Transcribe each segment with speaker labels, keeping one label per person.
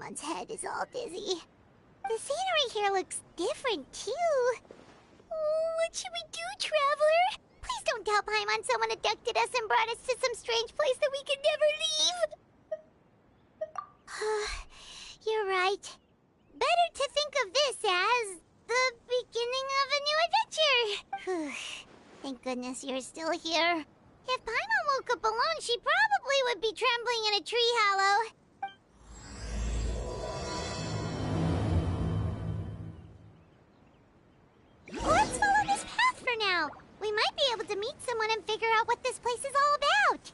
Speaker 1: Paimon's head is all dizzy. The scenery here looks different, too. Oh, what should we do, Traveler? Please don't tell Paimon someone abducted us and brought us to some strange place that we could never leave. You're right. Better to think of this as the beginning of a new adventure. Thank goodness you're still here. If Paimon woke up alone, she probably would be trembling in a tree hollow. Let's follow this path for now. We might be able to meet someone and figure out what this place is all about.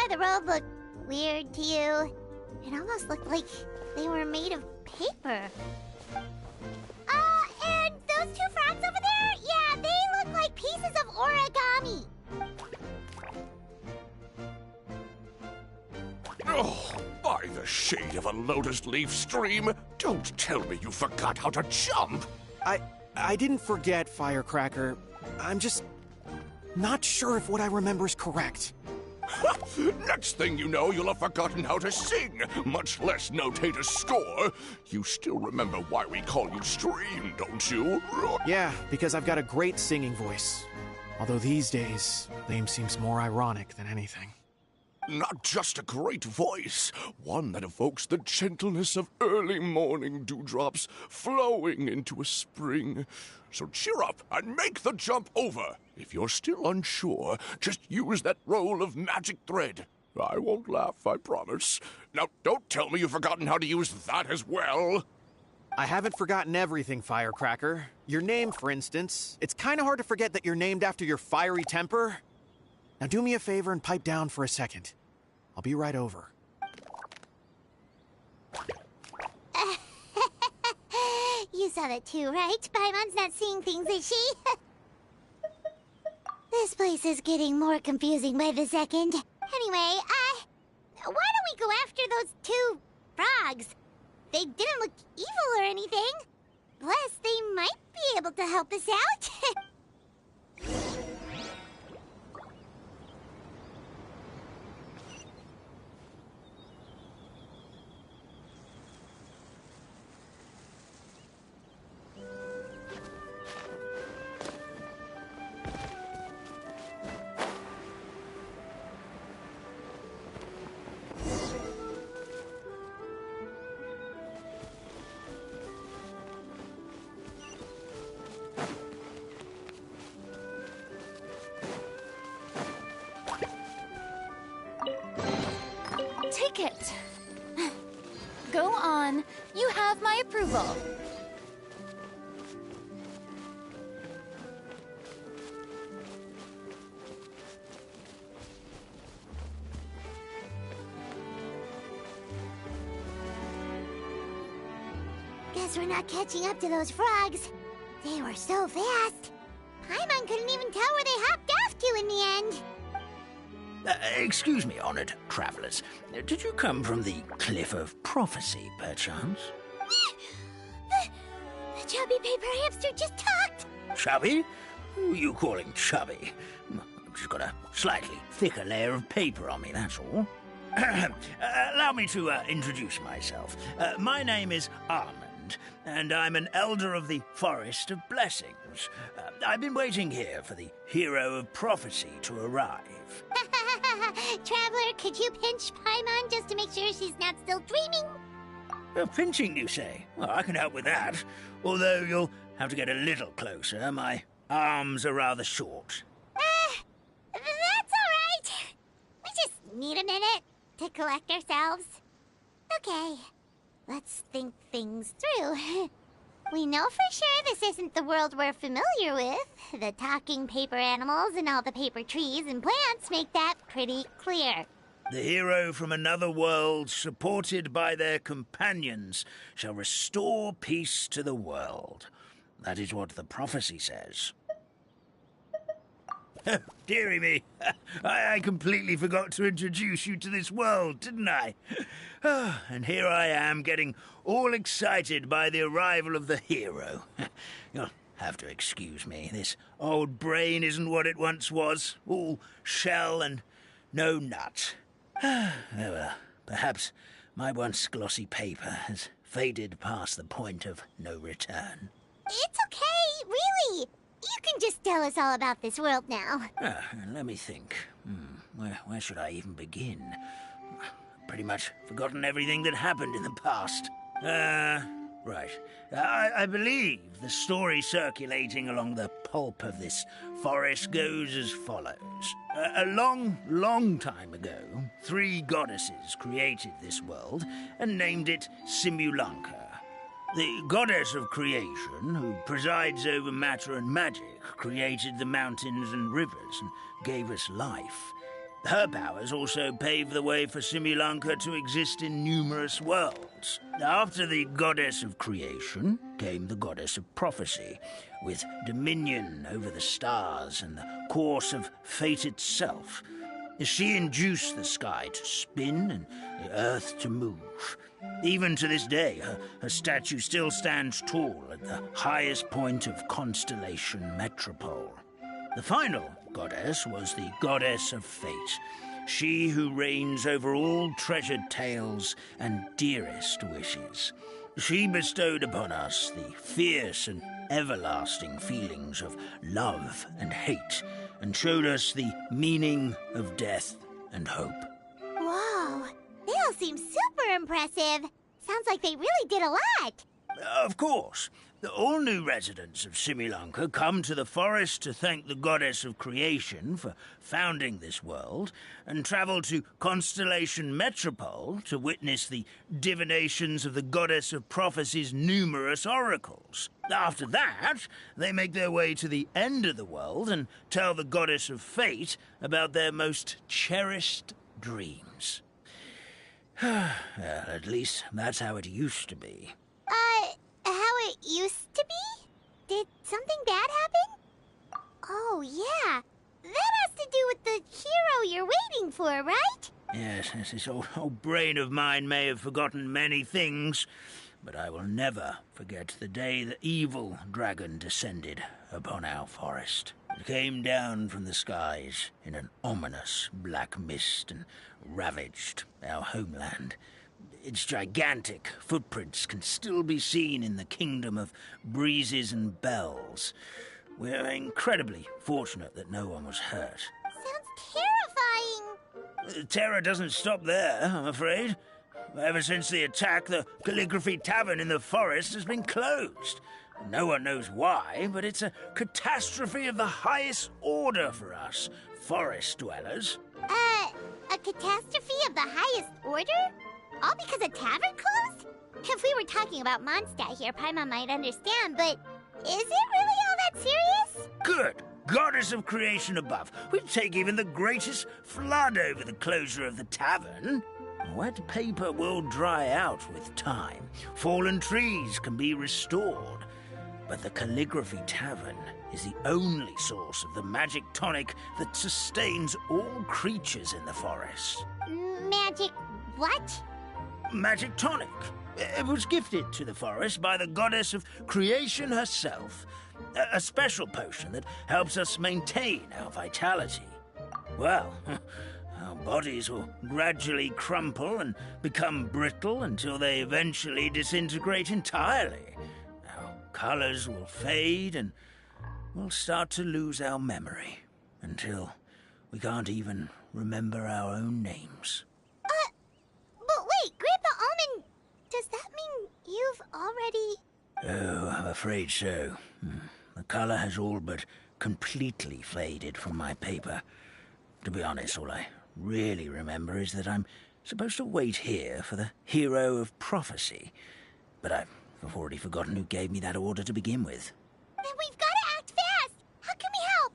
Speaker 1: The road look weird to you? It almost looked like they were made of paper. And those two frogs over there? Yeah, they look like pieces of origami.
Speaker 2: Oh, by the shade of a lotus leaf stream, don't tell me you forgot how to jump.
Speaker 3: I didn't forget, Firecracker. I'm just not sure if what I remember is correct.
Speaker 2: Next thing you know, you'll have forgotten how to sing, much less notate a score. You still remember why we call you Stream, don't you?
Speaker 3: Yeah, because I've got a great singing voice. Although these days, name seems more ironic than anything.
Speaker 2: Not just a great voice, one that evokes the gentleness of early morning dewdrops flowing into a spring. So cheer up and make the jump over. If you're still unsure, just use that roll of magic thread. I won't laugh, I promise. Now, don't tell me you've forgotten how to use that as well.
Speaker 3: I haven't forgotten everything, Firecracker. Your name, for instance. It's kind of hard to forget that you're named after your fiery temper. Now do me a favor and pipe down for a second. I'll be right over.
Speaker 1: You saw that too, right? Paimon's not seeing things, is she? This place is getting more confusing by the second. Anyway, why don't we go after those two frogs? They didn't look evil or anything. Plus, they might be able to help us out.
Speaker 4: Ticket. Go on. You have my approval.
Speaker 1: Guess we're not catching up to those frogs. They were so fast. Paimon couldn't even tell where they hopped off to in the end.
Speaker 5: Excuse me, honored travelers. Did you come from the Cliff of Prophecy, perchance?
Speaker 1: The chubby paper hamster just talked.
Speaker 5: Chubby? Who are you calling chubby? I've just got a slightly thicker layer of paper on me, that's all. Allow me to introduce myself. My name is Armand, and I'm an elder of the Forest of Blessings. I've been waiting here for the hero of prophecy to arrive.
Speaker 1: Traveler, could you pinch Paimon just to make sure she's not still dreaming?
Speaker 5: Pinching, you say? Well, I can help with that. Although you'll have to get a little closer. My arms are rather short.
Speaker 1: That's all right. Need a minute to collect ourselves? Okay, let's think things through. We know for sure this isn't the world we're familiar with. The talking paper animals and all the paper trees and plants make that pretty clear.
Speaker 5: The hero from another world, supported by their companions, shall restore peace to the world. That is what the prophecy says. Dearie me, I completely forgot to introduce you to this world, didn't I? And here I am, getting all excited by the arrival of the hero. You'll have to excuse me. This old brain isn't what it once was. All shell and no nut. Oh well, perhaps my once glossy paper has faded past the point of no return.
Speaker 1: It's okay, really. You can just tell us all about this world now.
Speaker 5: Let me think. Where should I even begin? Pretty much forgotten everything that happened in the past. Right. I believe the story circulating along the pulp of this forest goes as follows. A long, long time ago, 3 goddesses created this world and named it Simulanka. The goddess of creation, who presides over matter and magic, created the mountains and rivers and gave us life. Her powers also paved the way for Simulanka to exist in numerous worlds. After the goddess of creation came the goddess of prophecy, with dominion over the stars and the course of fate itself. She induced the sky to spin and the earth to move. Even to this day, her statue still stands tall at the highest point of Constellation Metropole. The final goddess was the goddess of fate, she who reigns over all treasured tales and dearest wishes. She bestowed upon us the fierce and everlasting feelings of love and hate, and showed us the meaning of death and hope.
Speaker 1: Whoa, they all seem super impressive. Sounds like they really did a lot.
Speaker 5: Of course. All new residents of Simulanka come to the forest to thank the goddess of creation for founding this world, and travel to Constellation Metropole to witness the divinations of the goddess of prophecy's numerous oracles. After that, they make their way to the end of the world and tell the goddess of fate about their most cherished dreams. Well, at least that's how it used to be.
Speaker 1: How it used to be? Did something bad happen? Oh, yeah. That has to do with the hero you're waiting for, right?
Speaker 5: Yes, this old brain of mine may have forgotten many things, but I will never forget the day the evil dragon descended upon our forest. It came down from the skies in an ominous black mist and ravaged our homeland. Its gigantic footprints can still be seen in the kingdom of breezes and bells. We're incredibly fortunate that no one was hurt.
Speaker 1: Sounds terrifying.
Speaker 5: Terror doesn't stop there, I'm afraid. Ever since the attack, the Calligraphy Tavern in the forest has been closed. No one knows why, but it's a catastrophe of the highest order for us, forest dwellers.
Speaker 1: A catastrophe of the highest order? All because a tavern closed? If we were talking about Mondstadt here, Paimon might understand, but is it really all that serious?
Speaker 5: Good. Goddess of creation above. We'd take even the greatest flood over the closure of the tavern. Wet paper will dry out with time. Fallen trees can be restored. But the Calligraphy Tavern is the only source of the magic tonic that sustains all creatures in the forest.
Speaker 1: Magic what?
Speaker 5: Magic tonic. It was gifted to the forest by the goddess of creation herself. A special potion that helps us maintain our vitality. Well, our bodies will gradually crumple and become brittle until they eventually disintegrate entirely. Our colors will fade and we'll start to lose our memory until we can't even remember our own names.
Speaker 1: But wait, Grandpa Almond, does that mean you've already...
Speaker 5: Oh, I'm afraid so. The color has all but completely faded from my paper. To be honest, all I really remember is that I'm supposed to wait here for the hero of prophecy. But I've already forgotten who gave me that order to begin with.
Speaker 1: Then we've got to act fast! How can we help?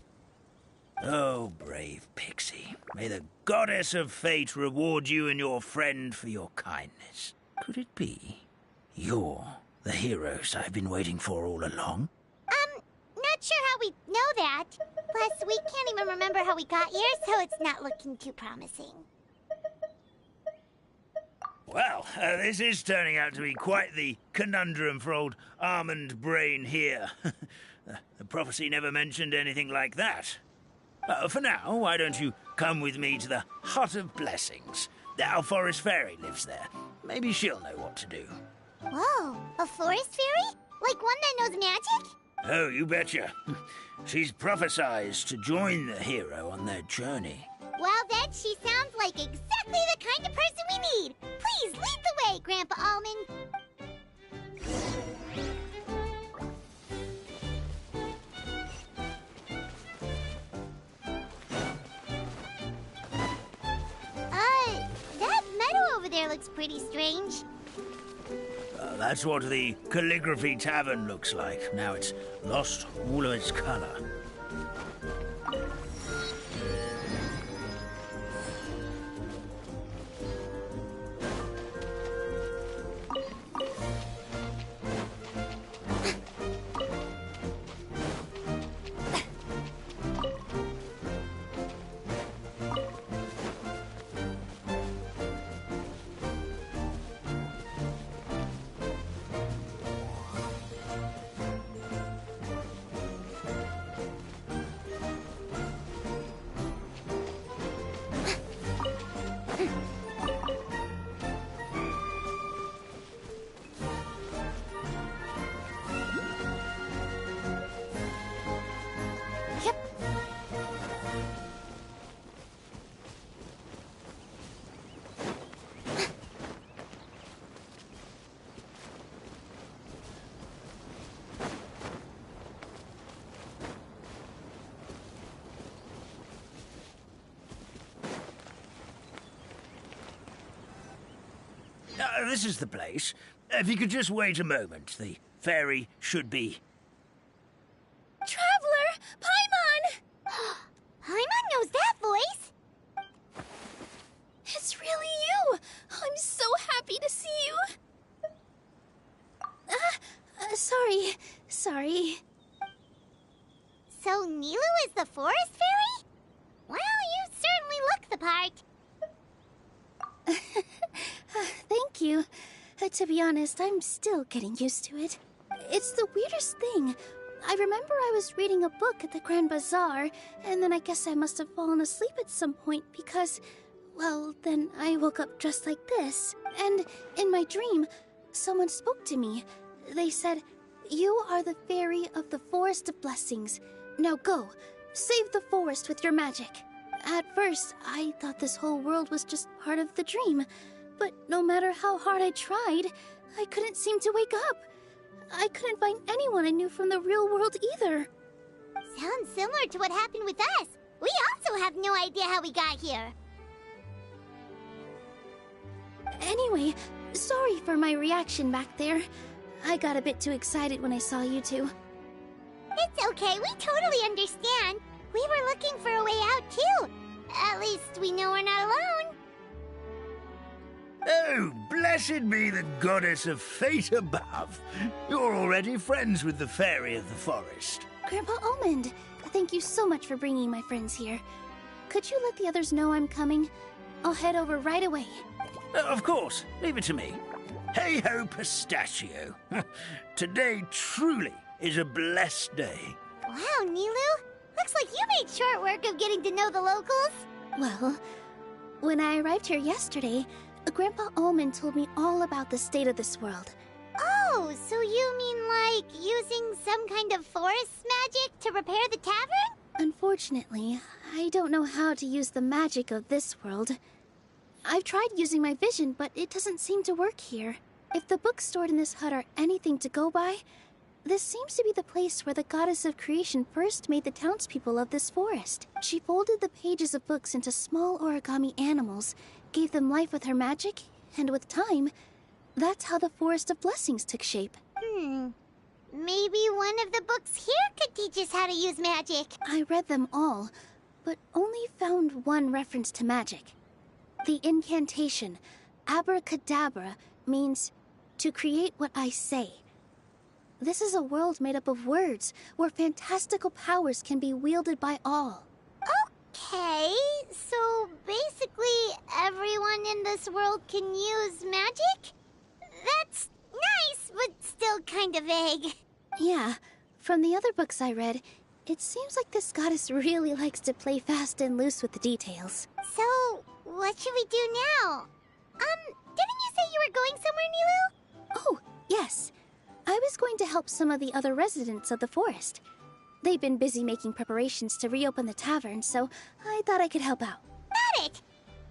Speaker 5: Oh, brave Pixie. May the goddess of fate reward you and your friend for your kindness. Could it be you're the heroes I've been waiting for all along?
Speaker 1: Not sure how we know that. Plus, we can't even remember how we got here, so it's not looking too promising.
Speaker 5: Well, this is turning out to be quite the conundrum for old Almond Brain here. The prophecy never mentioned anything like that. For now, why don't you come with me to the Hut of Blessings? Our forest fairy lives there. Maybe she'll know what to do.
Speaker 1: Whoa, a forest fairy? Like one that knows magic?
Speaker 5: Oh, you betcha. She's prophesized to join the hero on their journey.
Speaker 1: Well, then she sounds like exactly the kind of person we need. Please lead the way, Grandpa Almond. That meadow over there looks pretty strange.
Speaker 5: That's what the Calligraphy Tavern looks like. Now it's lost all of its color. This is the place. If you could just wait a moment, the fairy should be...
Speaker 4: Traveler! Paimon!
Speaker 1: Paimon knows that voice!
Speaker 4: It's really you! I'm so happy to see you! Sorry.
Speaker 1: So Nilu is the forest fairy? Well, you certainly look the part.
Speaker 4: Thank you. To be honest, I'm still getting used to it. It's the weirdest thing. I remember I was reading a book at the Grand Bazaar, and then I guess I must have fallen asleep at some point because, well, then I woke up just like this. And in my dream, someone spoke to me. They said, "You are the fairy of the Forest of Blessings. Now go, save the forest with your magic." At first, I thought this whole world was just part of the dream. But no matter how hard I tried, I couldn't seem to wake up. I couldn't find anyone I knew from the real world either.
Speaker 1: Sounds similar to what happened with us. We also have no idea how we got here.
Speaker 4: Anyway, sorry for my reaction back there. I got a bit too excited when I saw you two.
Speaker 1: It's okay, we totally understand. We were looking for a way out too. At least we know we're not alone.
Speaker 5: Oh, blessed be the goddess of fate above. You're already friends with the fairy of the forest.
Speaker 4: Grandpa Almond, thank you so much for bringing my friends here. Could you let the others know I'm coming? I'll head over right away.
Speaker 5: Of course, leave it to me. Hey-ho, pistachio. Today truly is a blessed day.
Speaker 1: Wow, Nilu. Looks like you made short work of getting to know the locals.
Speaker 4: Well, when I arrived here yesterday, Grandpa Almond told me all about the state of this world.
Speaker 1: Oh, so you mean like using some kind of forest magic to repair the tavern?
Speaker 4: Unfortunately, I don't know how to use the magic of this world. I've tried using my vision, but it doesn't seem to work here. If the books stored in this hut are anything to go by, This seems to be the place where the goddess of creation first made the townspeople of this forest. She folded the pages of books into small origami animals, gave them life with her magic, and with time, that's how the Forest of Blessings took shape.
Speaker 1: Maybe one of the books here could teach us how to use magic.
Speaker 4: I read them all, but only found one reference to magic. The incantation, abracadabra, means to create what I say. This is a world made up of words, where fantastical powers can be wielded by all.
Speaker 1: Okay, so basically everyone in this world can use magic? That's nice, but still kind of vague.
Speaker 4: Yeah, from the other books I read, it seems like this goddess really likes to play fast and loose with the details.
Speaker 1: So, what should we do now? Didn't you say you were going somewhere, Nilu?
Speaker 4: Oh, yes. I was going to help some of the other residents of the forest. They've been busy making preparations to reopen the tavern, so I thought I could help out.
Speaker 1: Got it!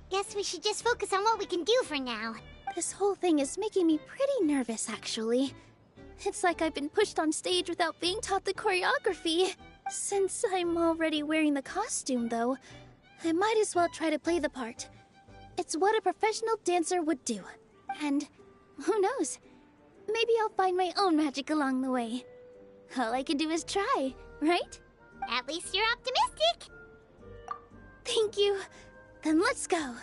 Speaker 1: Guess we should just focus on what we can do for now.
Speaker 4: This whole thing is making me pretty nervous, actually. It's like I've been pushed on stage without being taught the choreography. Since I'm already wearing the costume, though, I might as well try to play the part. It's what a professional dancer would do. And who knows? Maybe I'll find my own magic along the way. All I can do is try, right?
Speaker 1: At least you're optimistic.
Speaker 4: Thank you. Then let's go.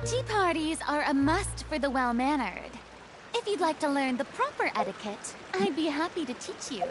Speaker 6: Tea parties are a must for the well-mannered. If you'd like to learn the proper etiquette, I'd be happy to teach you.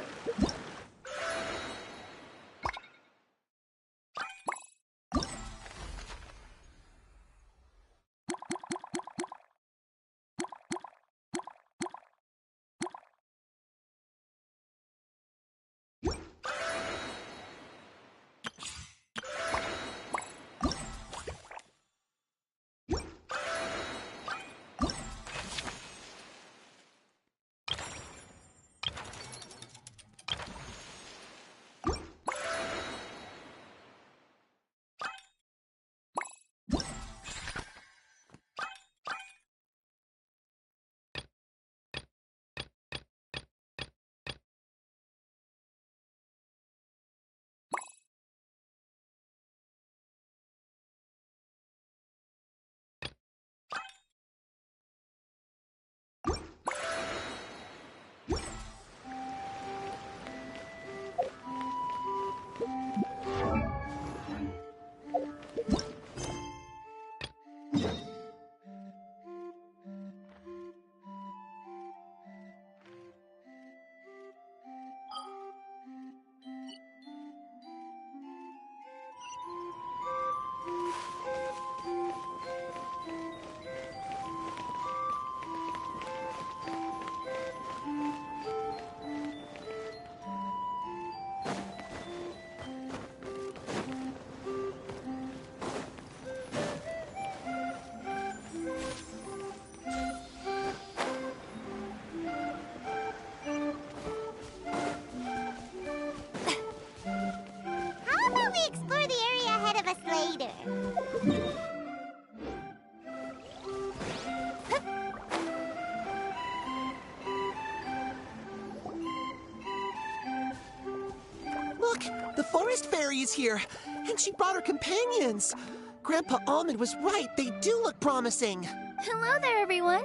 Speaker 7: Look! The forest fairy is here, and she brought her companions. Grandpa Almond was right. They do look promising.
Speaker 4: Hello there, everyone.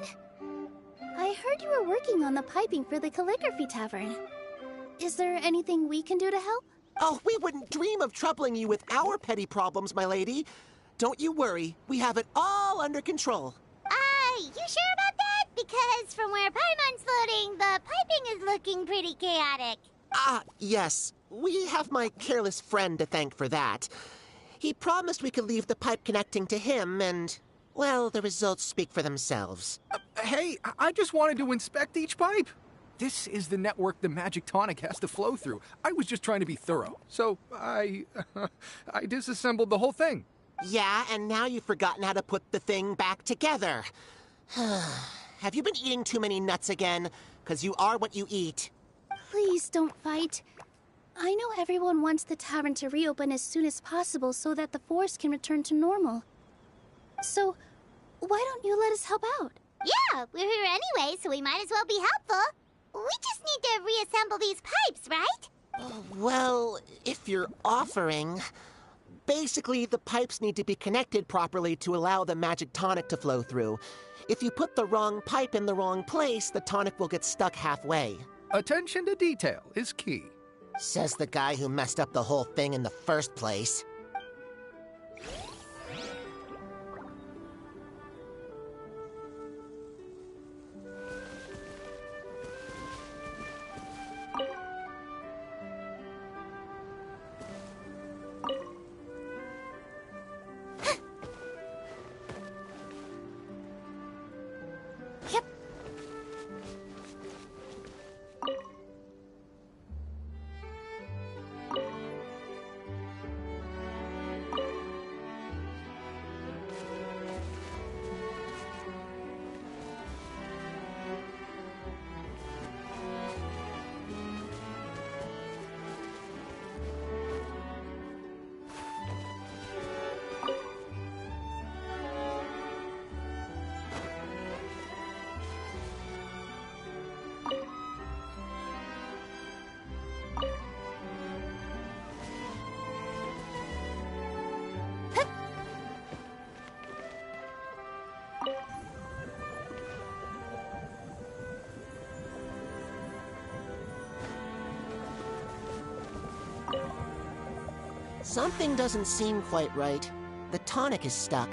Speaker 4: I heard you were working on the piping for the calligraphy tavern. Is there anything we can do to help?
Speaker 7: Oh, we wouldn't dream of troubling you with our petty problems, my lady. Don't you worry. We have it all under control.
Speaker 1: You sure about that? Because from where Paimon's floating, the piping is looking pretty chaotic.
Speaker 7: Yes. We have my careless friend to thank for that. He promised we could leave the pipe connecting to him, and, well, the results speak for themselves.
Speaker 8: Hey, I just wanted to inspect each pipe. This is the network the magic tonic has to flow through. I was just trying to be thorough, so I disassembled the whole thing.
Speaker 7: Yeah, and now you've forgotten how to put the thing back together. Have you been eating too many nuts again? 'Cause you are what you eat.
Speaker 4: Please don't fight. I know everyone wants the tavern to reopen as soon as possible so that the forest can return to normal. So, why don't you let us help out?
Speaker 1: Yeah, we're here anyway, so we might as well be helpful. We just need to reassemble these pipes, right?
Speaker 7: Well, if you're offering... Basically, the pipes need to be connected properly to allow the magic tonic to flow through. If you put the wrong pipe in the wrong place, the tonic will get stuck halfway.
Speaker 8: Attention to detail is key.
Speaker 7: Says the guy who messed up the whole thing in the first place. Something doesn't seem quite right. The tonic is stuck.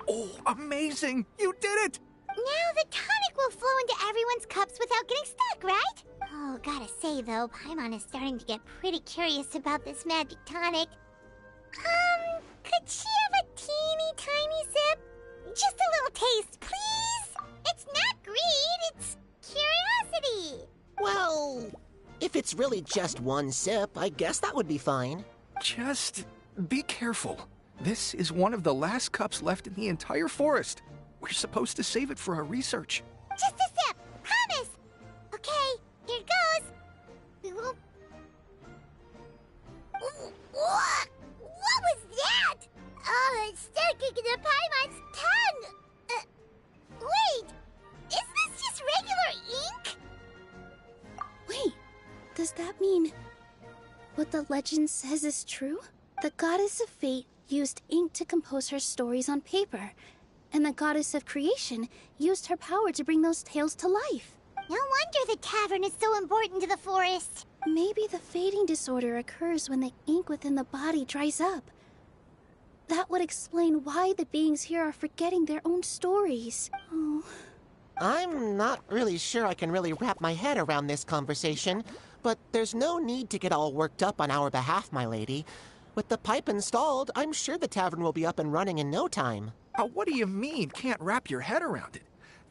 Speaker 8: Oh, amazing! You did it!
Speaker 1: Now the tonic will flow into everyone's cups without getting stuck, right? Oh, gotta say though, Paimon is starting to get pretty curious about this magic tonic. Could she have a teeny tiny sip? Just a little taste, please? It's not greed, it's curiosity.
Speaker 7: Well, if it's really just one sip, I guess that would be fine.
Speaker 8: Just be careful. This is one of the last cups left in the entire forest. We're supposed to save it for our research.
Speaker 1: Just a sip. Promise. Okay, here goes. We won't... What? What was that? Oh, it's sticking to Paimon's tongue. Wait, is this just regular ink?
Speaker 4: Wait, does that mean what the legend says is true? The goddess of fate used ink to compose her stories on paper, and the goddess of creation used her power to bring those tales to life.
Speaker 1: No wonder the tavern is so important to the forest.
Speaker 4: Maybe the fading disorder occurs when the ink within the body dries up. That would explain why the beings here are forgetting their own stories. Oh.
Speaker 7: I'm not really sure I can really wrap my head around this conversation, but there's no need to get all worked up on our behalf, my lady. With the pipe installed, I'm sure the tavern will be up and running in no time.
Speaker 8: What do you mean, can't wrap your head around it?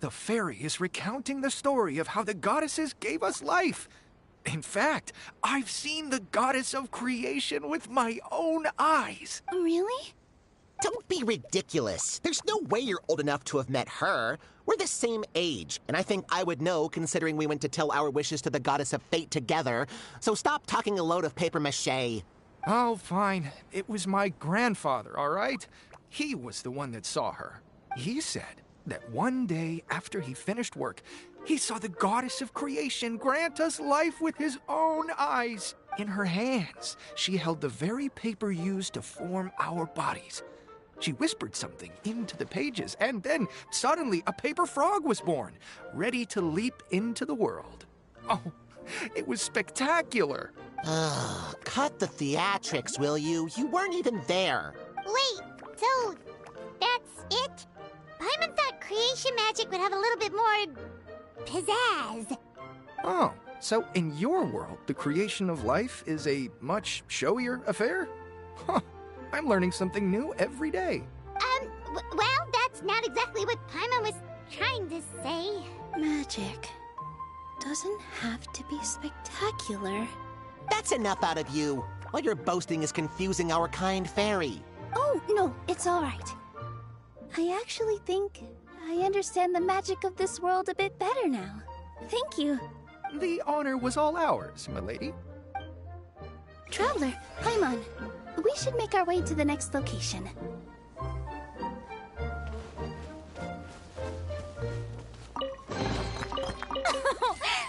Speaker 8: The fairy is recounting the story of how the goddesses gave us life. In fact, I've seen the goddess of creation with my own eyes.
Speaker 4: Really?
Speaker 7: Don't be ridiculous. There's no way you're old enough to have met her. We're the same age, and I think I would know considering we went to tell our wishes to the goddess of fate together. So stop talking a load of papier-mâché.
Speaker 8: Oh, fine. It was my grandfather, all right? He was the one that saw her. He said that one day after he finished work, he saw the goddess of creation grant us life with his own eyes. In her hands, she held the very paper used to form our bodies. She whispered something into the pages, and then suddenly a paper frog was born, ready to leap into the world. Oh, it was spectacular.
Speaker 7: Cut the theatrics, will you? You weren't even there.
Speaker 1: Wait, so that's it? Paimon thought creation magic would have a little bit more pizzazz.
Speaker 8: Oh, so in your world, the creation of life is a much showier affair? Huh, I'm learning something new every day.
Speaker 1: Well, that's not exactly what Paimon was trying to say.
Speaker 4: Magic doesn't have to be spectacular.
Speaker 7: That's enough out of you. All your boasting is confusing our kind fairy.
Speaker 4: Oh, no, it's all right. I actually think I understand the magic of this world a bit better now. Thank you.
Speaker 8: The honor was all ours, milady.
Speaker 4: Traveler, Paimon, we should make our way to the next location.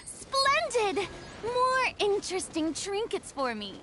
Speaker 6: Splendid! More interesting trinkets for me.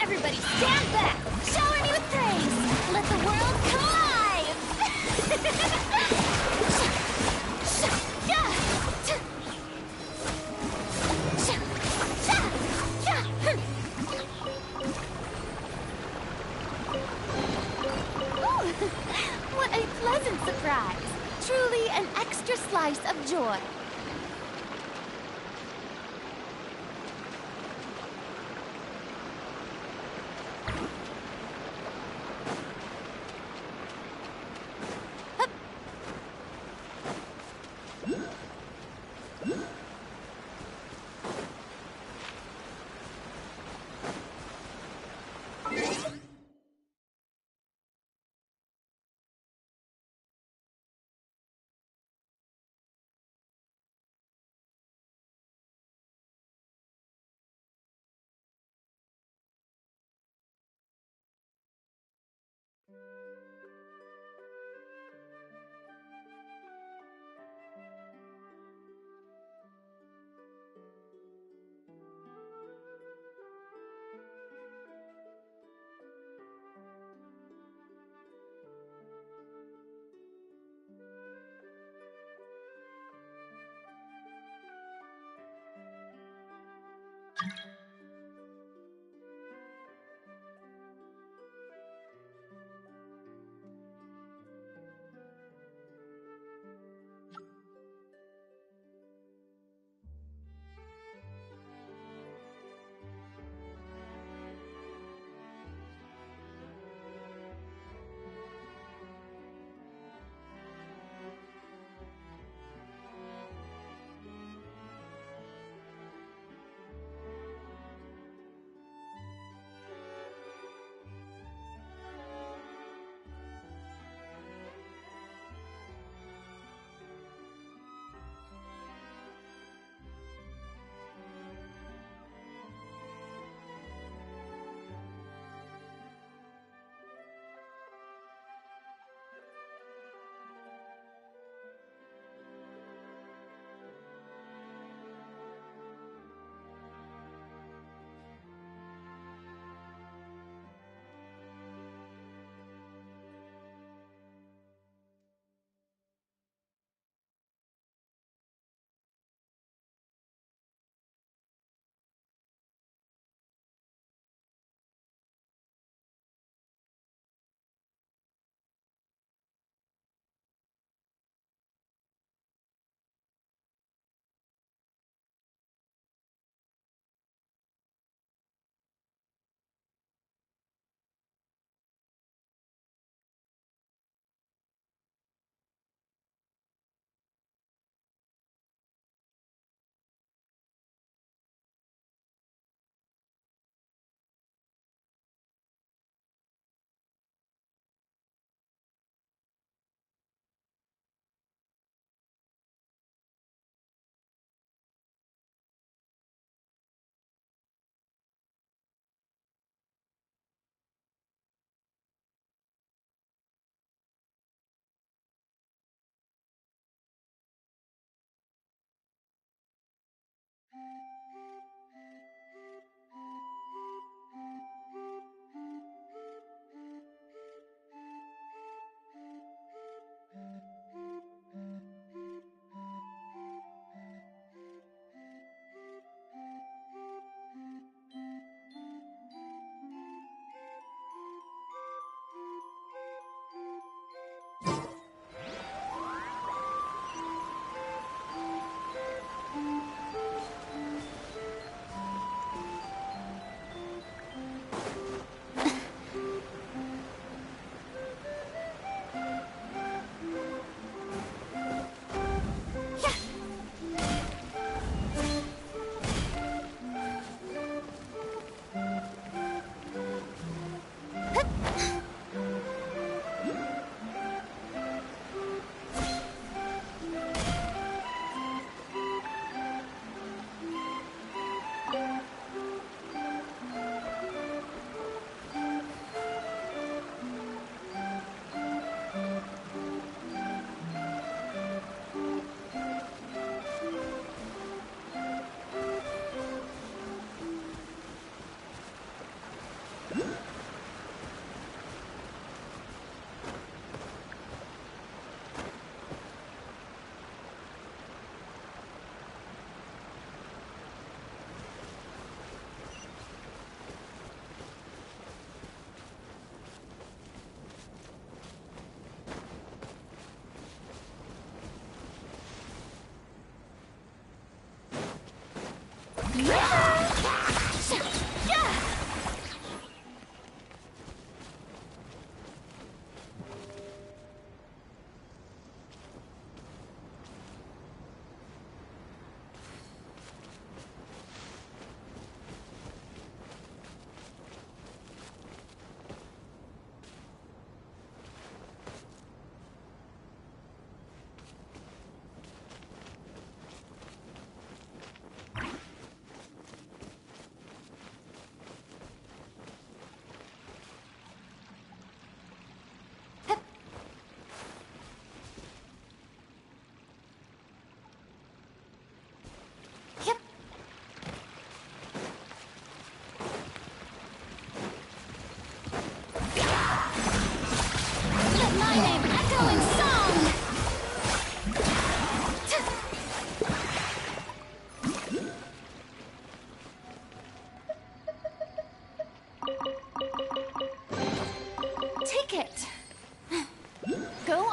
Speaker 6: Everybody stand back! Shower me with praise! Let the world come alive! What a pleasant surprise! Truly an extra slice of joy.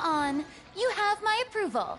Speaker 6: on. You have my approval.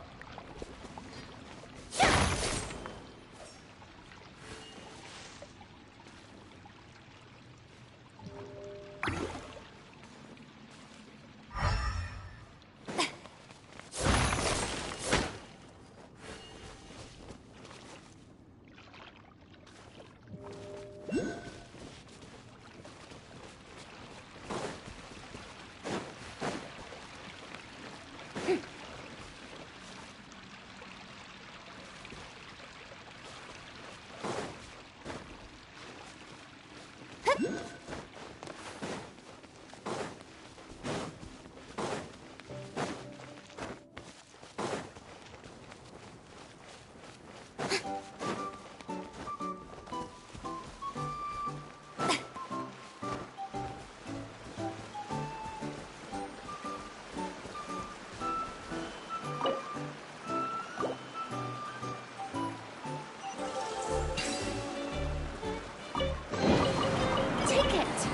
Speaker 6: Take it.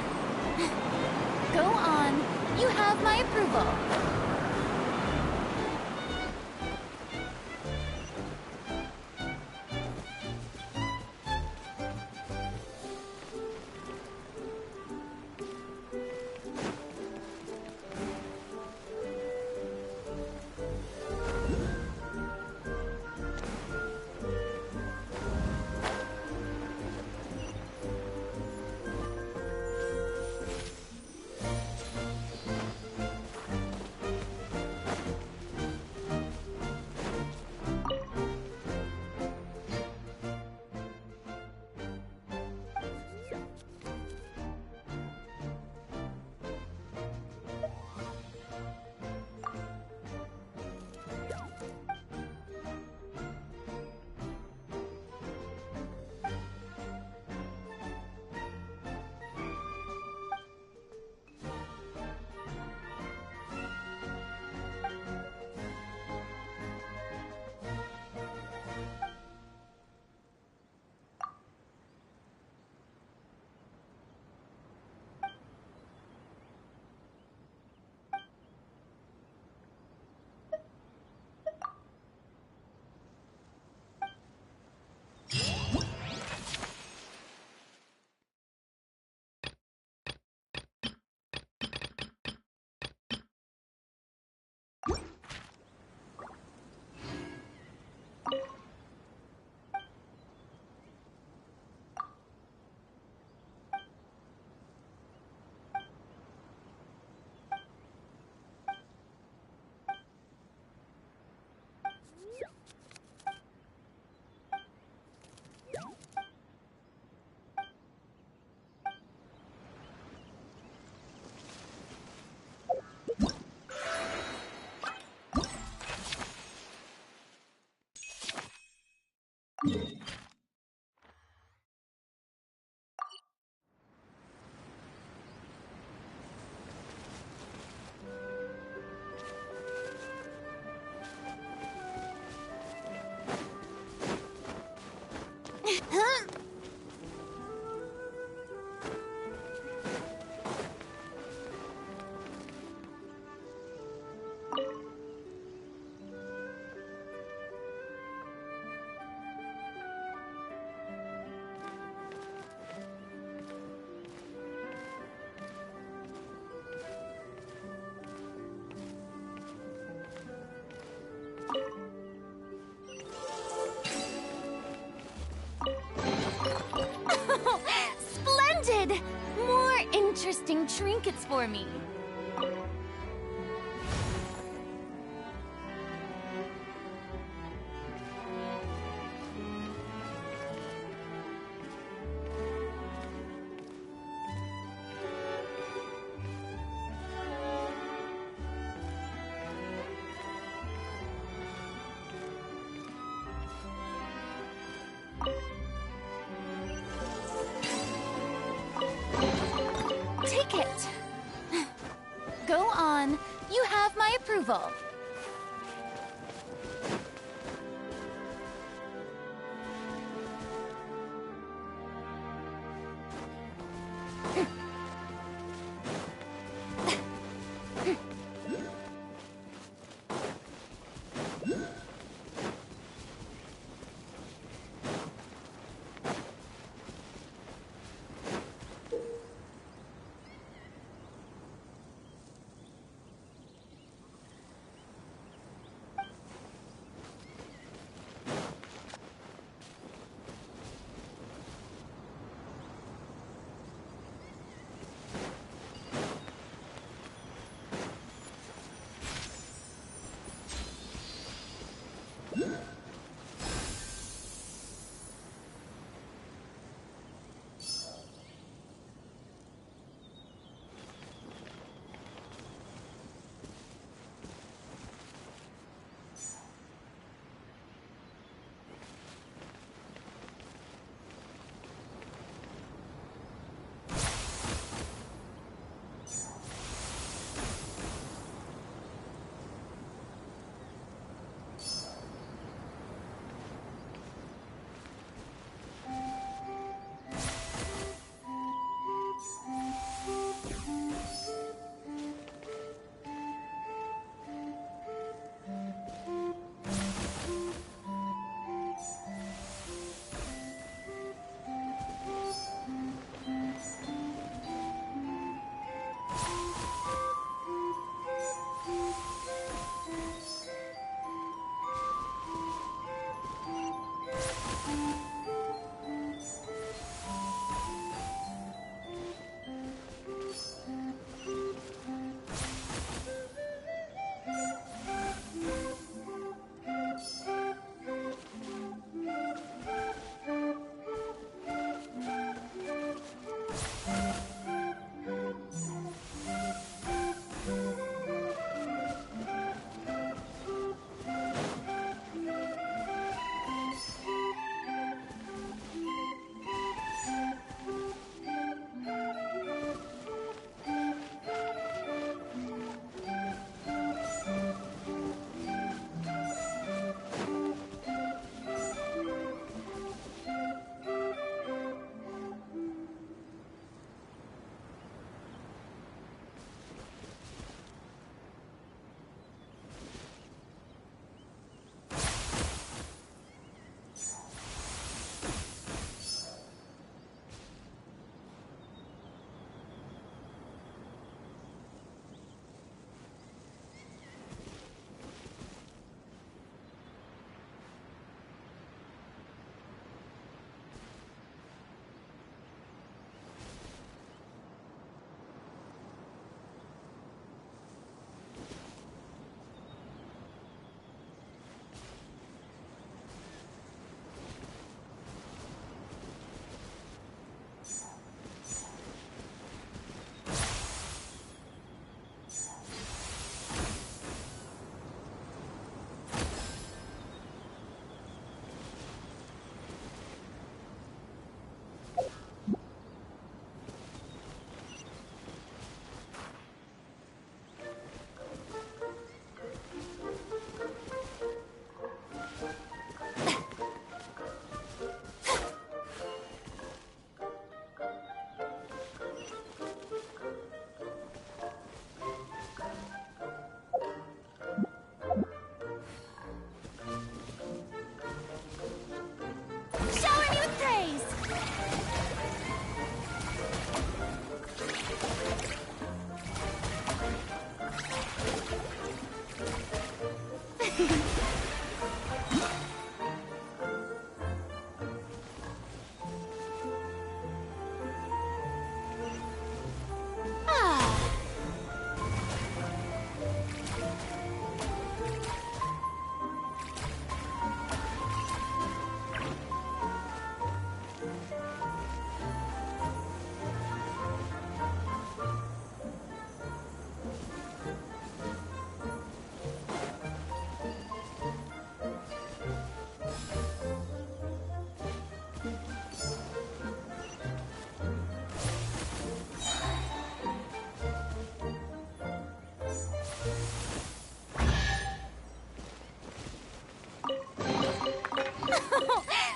Speaker 6: Go on. You have my approval. Splendid! More interesting trinkets for me. Take it. Go on. You have my approval.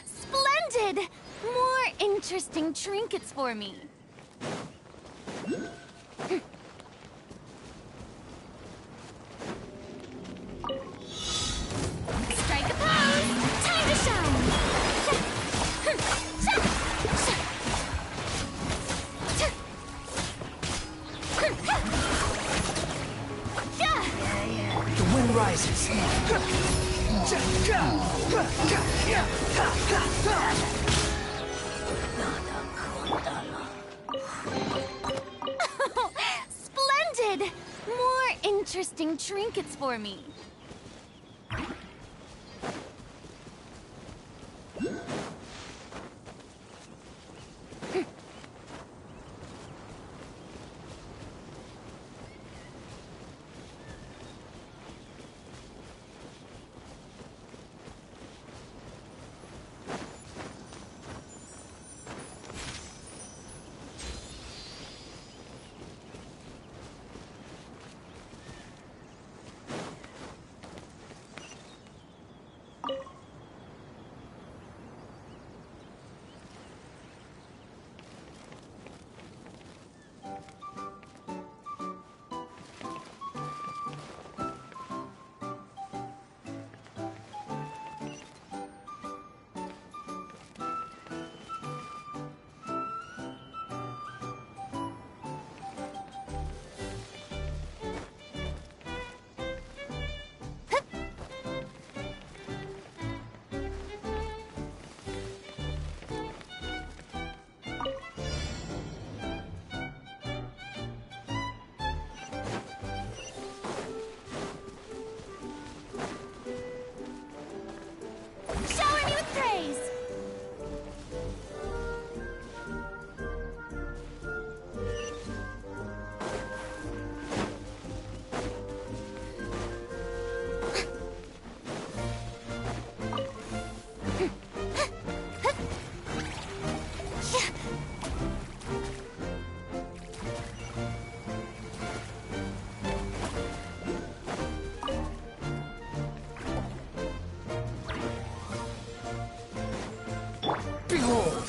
Speaker 6: Splendid! More interesting trinkets for me.
Speaker 9: sun rises.
Speaker 6: Splendid! More interesting trinkets for me. Shower me with praise!
Speaker 9: Behold!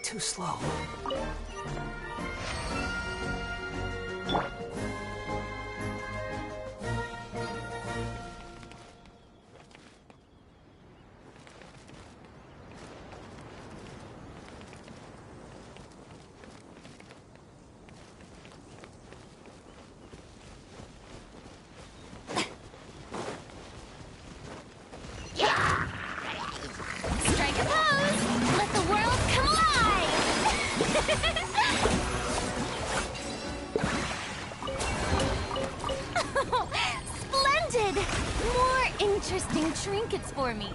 Speaker 9: Too slow.
Speaker 6: Strike a pose! Let the world come alive! Splendid! More interesting trinkets for me.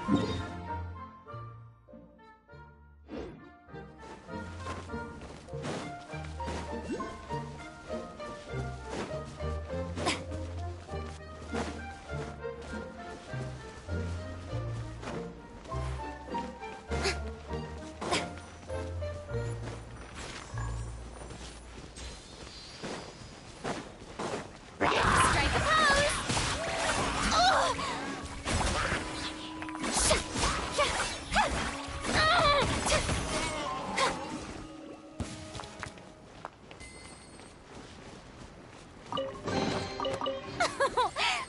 Speaker 6: Strike a pose! Oh!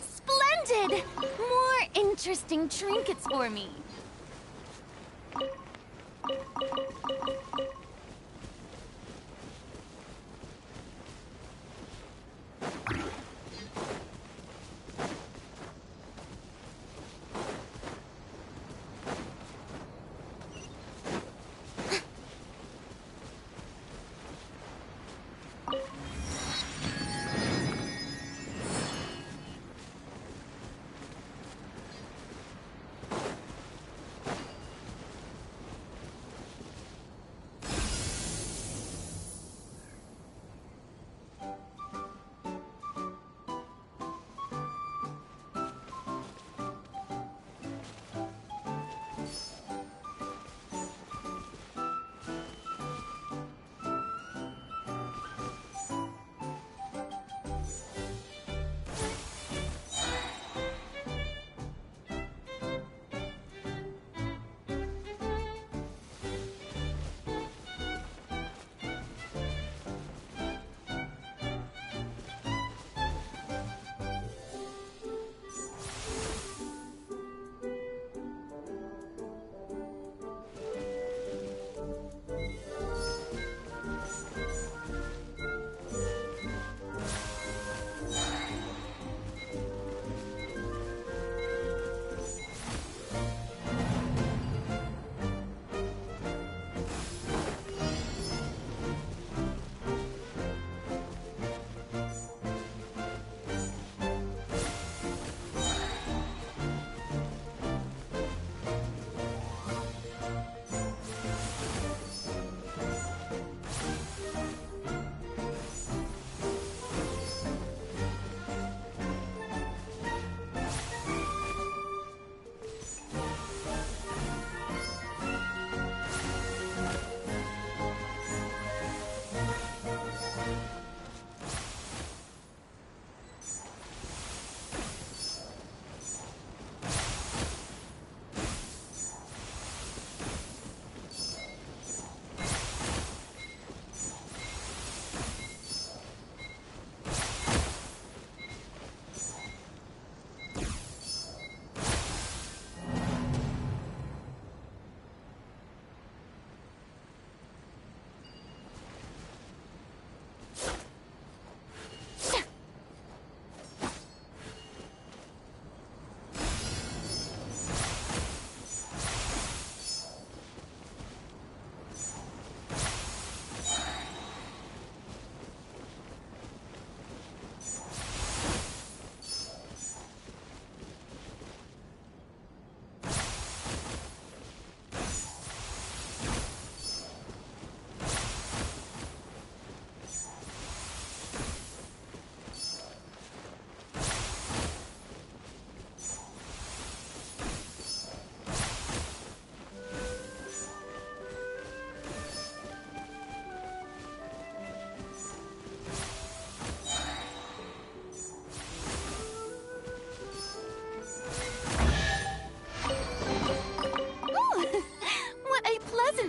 Speaker 6: Splendid! More interesting trinkets for me.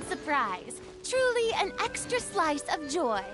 Speaker 6: Surprise! Truly an extra slice of joy.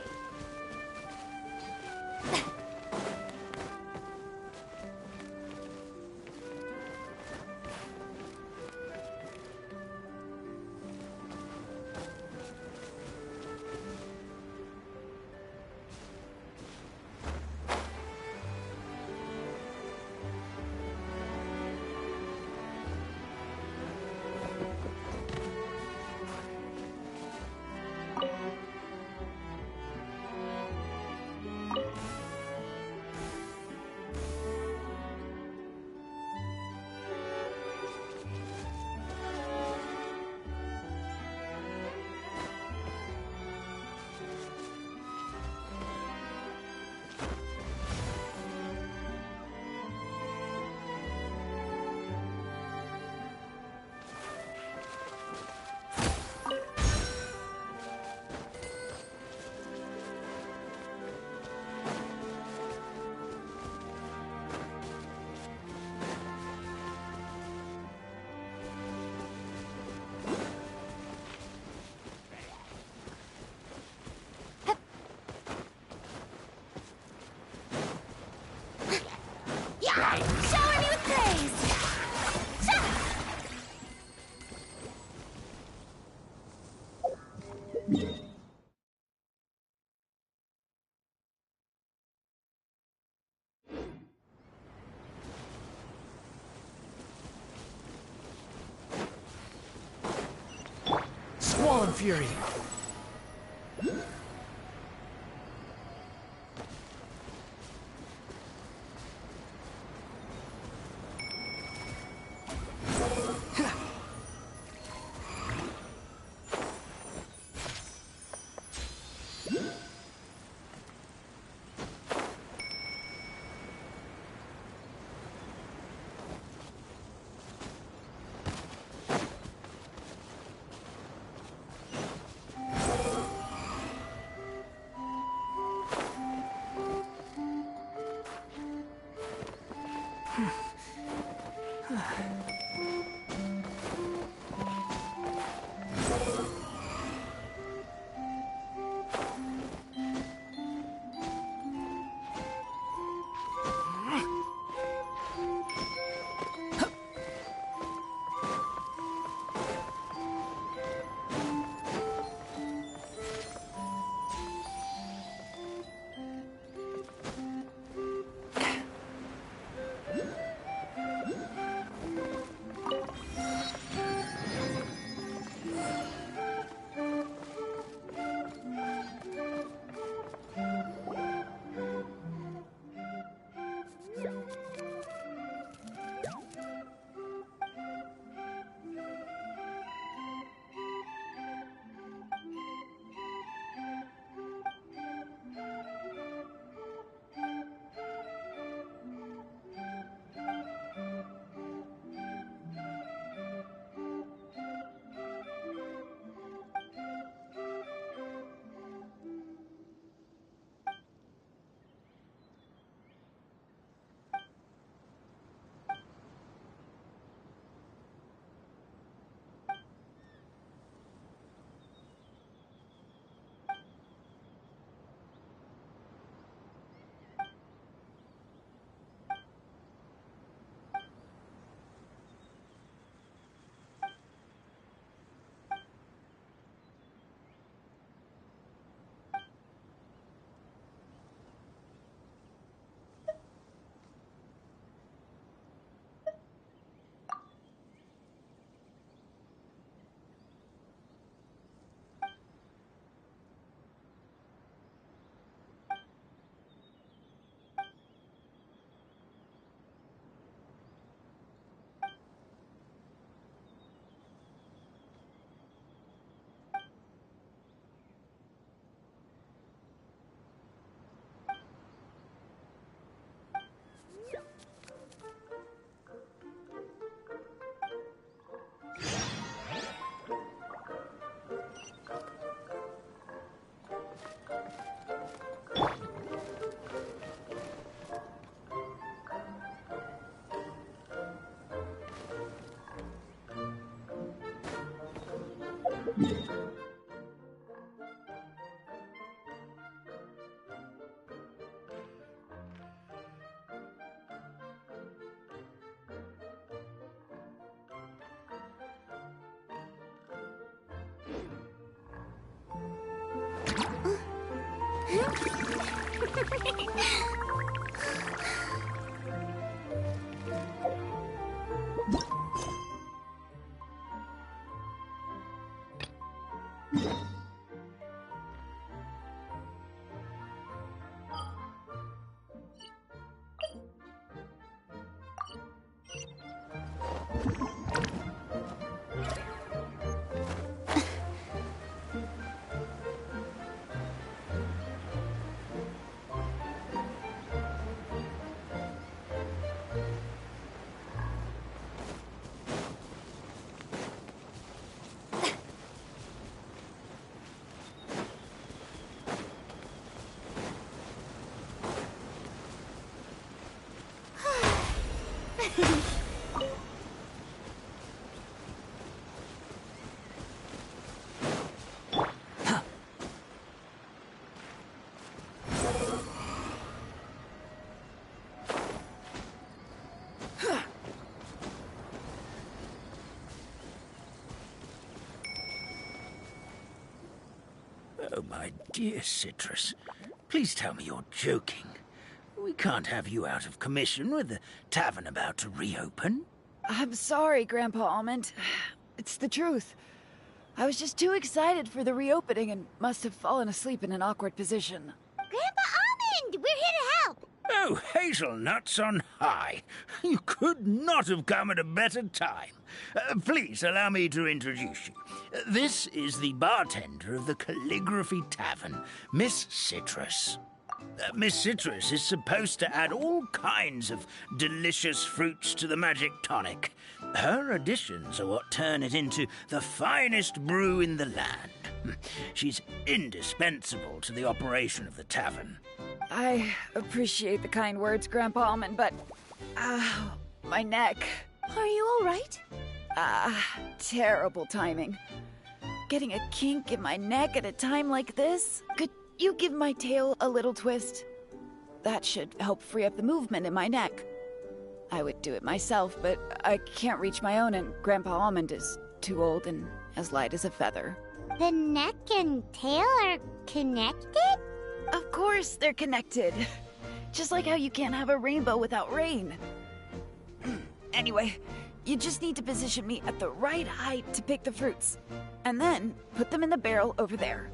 Speaker 8: on, Fury.
Speaker 5: Oh, my dear Citrus, please tell me you're joking. We can't have you out of commission with the tavern about to reopen.
Speaker 10: I'm sorry, Grandpa Almond. It's the truth. I was just too excited for the reopening and must have fallen asleep in an awkward position.
Speaker 1: Grandpa Almond, we're here to help.
Speaker 5: Oh, hazelnuts on high. You could not have come at a better time. Please allow me to introduce you. This is the bartender of the Calligraphy Tavern, Miss Citrus. Miss Citrus is supposed to add all kinds of delicious fruits to the magic tonic. Her additions are what turn it into the finest brew in the land. She's indispensable to the operation of the tavern.
Speaker 10: I appreciate the kind words, Grandpa Almond, but... my neck.
Speaker 4: Are you all right?
Speaker 10: Terrible timing. Getting a kink in my neck at a time like this? Could you give my tail a little twist? That should help free up the movement in my neck. I would do it myself, but I can't reach my own, and Grandpa Almond is too old and as light as a feather.
Speaker 1: The neck and tail are connected?
Speaker 10: Of course they're connected. Just like how you can't have a rainbow without rain. Anyway, you just need to position me at the right height to pick the fruits. And then put them in the barrel over there.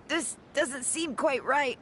Speaker 10: This doesn't seem quite right.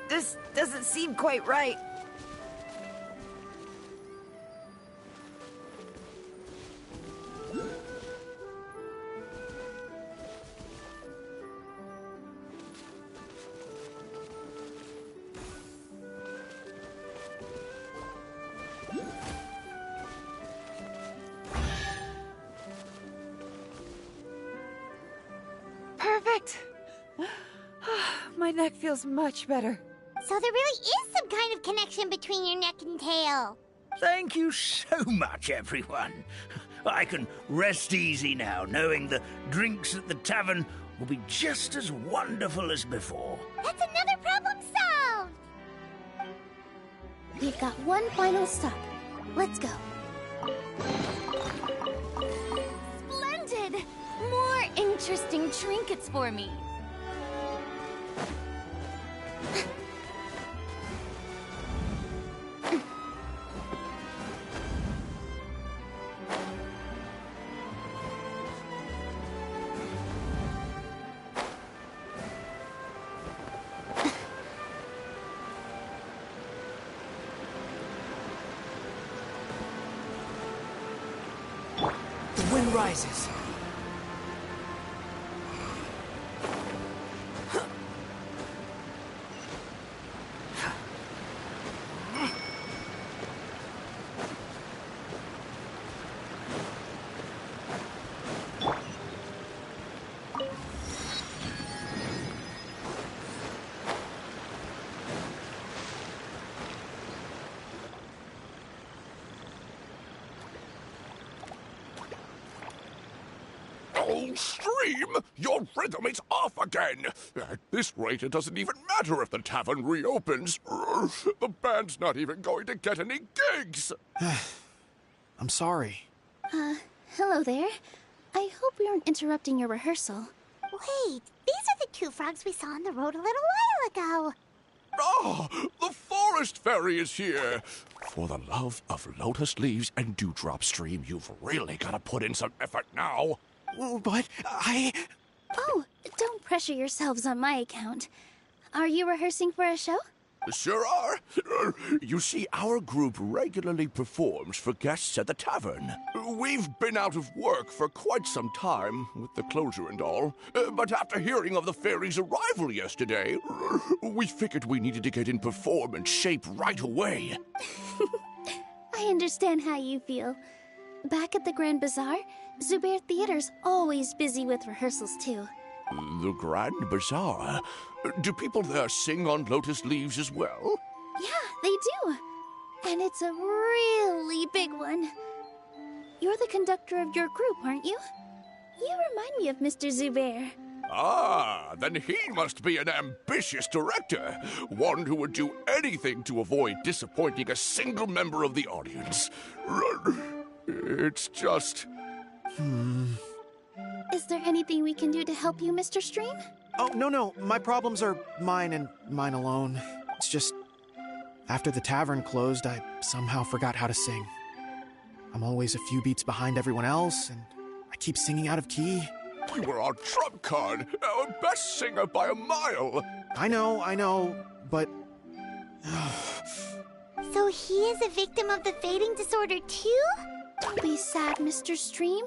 Speaker 10: This doesn't seem quite right. Perfect. My neck feels much better.
Speaker 1: So there really is some kind of connection between your neck and tail.
Speaker 5: Thank you so much, everyone. I can rest easy now, knowing the drinks at the tavern will be just as wonderful as before.
Speaker 1: That's another problem solved!
Speaker 4: We've got one final stop. Let's go.
Speaker 6: Splendid! More interesting trinkets for me.
Speaker 9: The wind rises.
Speaker 2: Oh, Stream! Your rhythm is off again! At this rate, it doesn't even matter if the tavern reopens. The band's not even going to get any gigs!
Speaker 3: I'm sorry.
Speaker 4: Hello there. I hope we aren't interrupting your rehearsal.
Speaker 1: Wait, these are the two frogs we saw on the road a little while ago.
Speaker 2: Ah, the forest fairy is here! For the love of lotus leaves and dewdrop stream, you've really got to put in some effort now.
Speaker 3: But
Speaker 4: Oh, don't pressure yourselves on my account. Are you rehearsing for a show?
Speaker 2: Sure are. You see, our group regularly performs for guests at the tavern. We've been out of work for quite some time, with the closure and all. But after hearing of the fairy's arrival yesterday, we figured we needed to get in performance shape right away.
Speaker 4: I understand how you feel. Back at the Grand Bazaar, Zubair Theater's always busy with rehearsals too.
Speaker 2: The Grand Bazaar? Do people there sing on lotus leaves as well?
Speaker 4: Yeah, they do. And it's a really big one. You're the conductor of your group, aren't you? You remind me of Mr. Zubair.
Speaker 2: Ah, then he must be an ambitious director. One who would do anything to avoid disappointing a single member of the audience. It's just...
Speaker 4: Is there anything we can do to help you, Mr. Stream?
Speaker 3: Oh, no. My problems are mine and mine alone. It's just, after the tavern closed, I somehow forgot how to sing. I'm always a few beats behind everyone else, and I keep singing out of key.
Speaker 2: You were our trump card, our best singer by a mile.
Speaker 3: I know, but...
Speaker 1: So he is a victim of the fading disorder too?
Speaker 4: Don't be sad, Mr. Stream.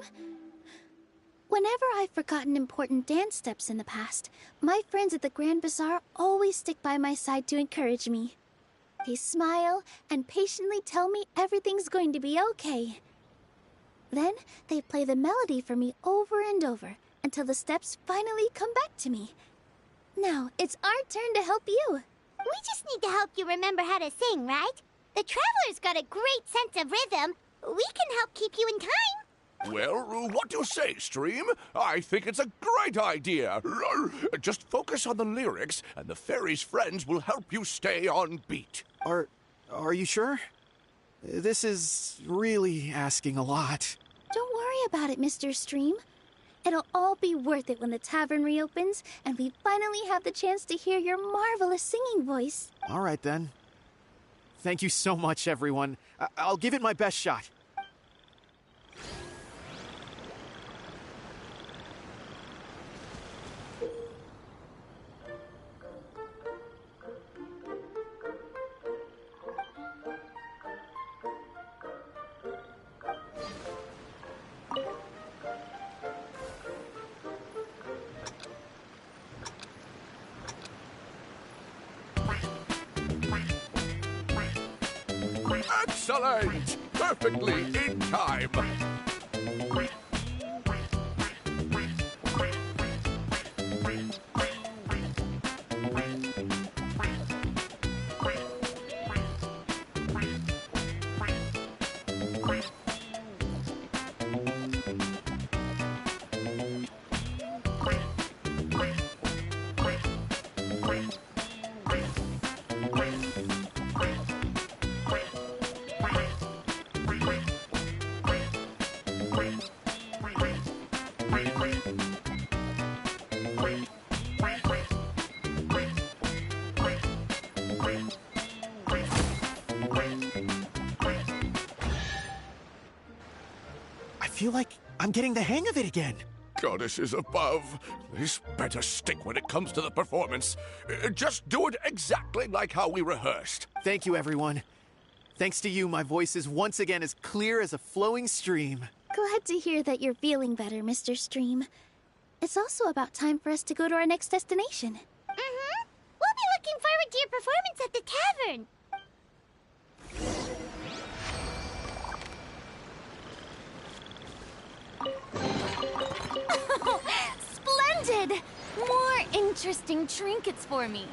Speaker 4: Whenever I've forgotten important dance steps in the past, my friends at the Grand Bazaar always stick by my side to encourage me. They smile and patiently tell me everything's going to be okay. Then they play the melody for me over and over until the steps finally come back to me. Now it's our turn to help you.
Speaker 1: We just need to help you remember how to sing, right? The Traveler's got a great sense of rhythm. We can help keep you in time.
Speaker 2: Well, what do you say, Stream? I think it's a great idea. Just focus on the lyrics, and the fairy's friends will help you stay on beat.
Speaker 3: Are you sure? This is really asking a lot.
Speaker 4: Don't worry about it, Mr. Stream. It'll all be worth it when the tavern reopens and we finally have the chance to hear your marvelous singing voice.
Speaker 3: All right, then. Thank you so much, everyone. I'll give it my best shot.
Speaker 2: Excellent! Perfectly in time.
Speaker 3: I feel like I'm getting the hang of it again.
Speaker 2: Goddesses above, this better stick when it comes to the performance. Just do it exactly like how we rehearsed.
Speaker 3: Thank you, everyone. Thanks to you, my voice is once again as clear as a flowing stream.
Speaker 4: Glad to hear that you're feeling better, Mr. Stream. It's also about time for us to go to our next destination.
Speaker 1: Mm-hmm. We'll be looking forward to your performance at the tavern.
Speaker 6: Splendid! More interesting trinkets for me.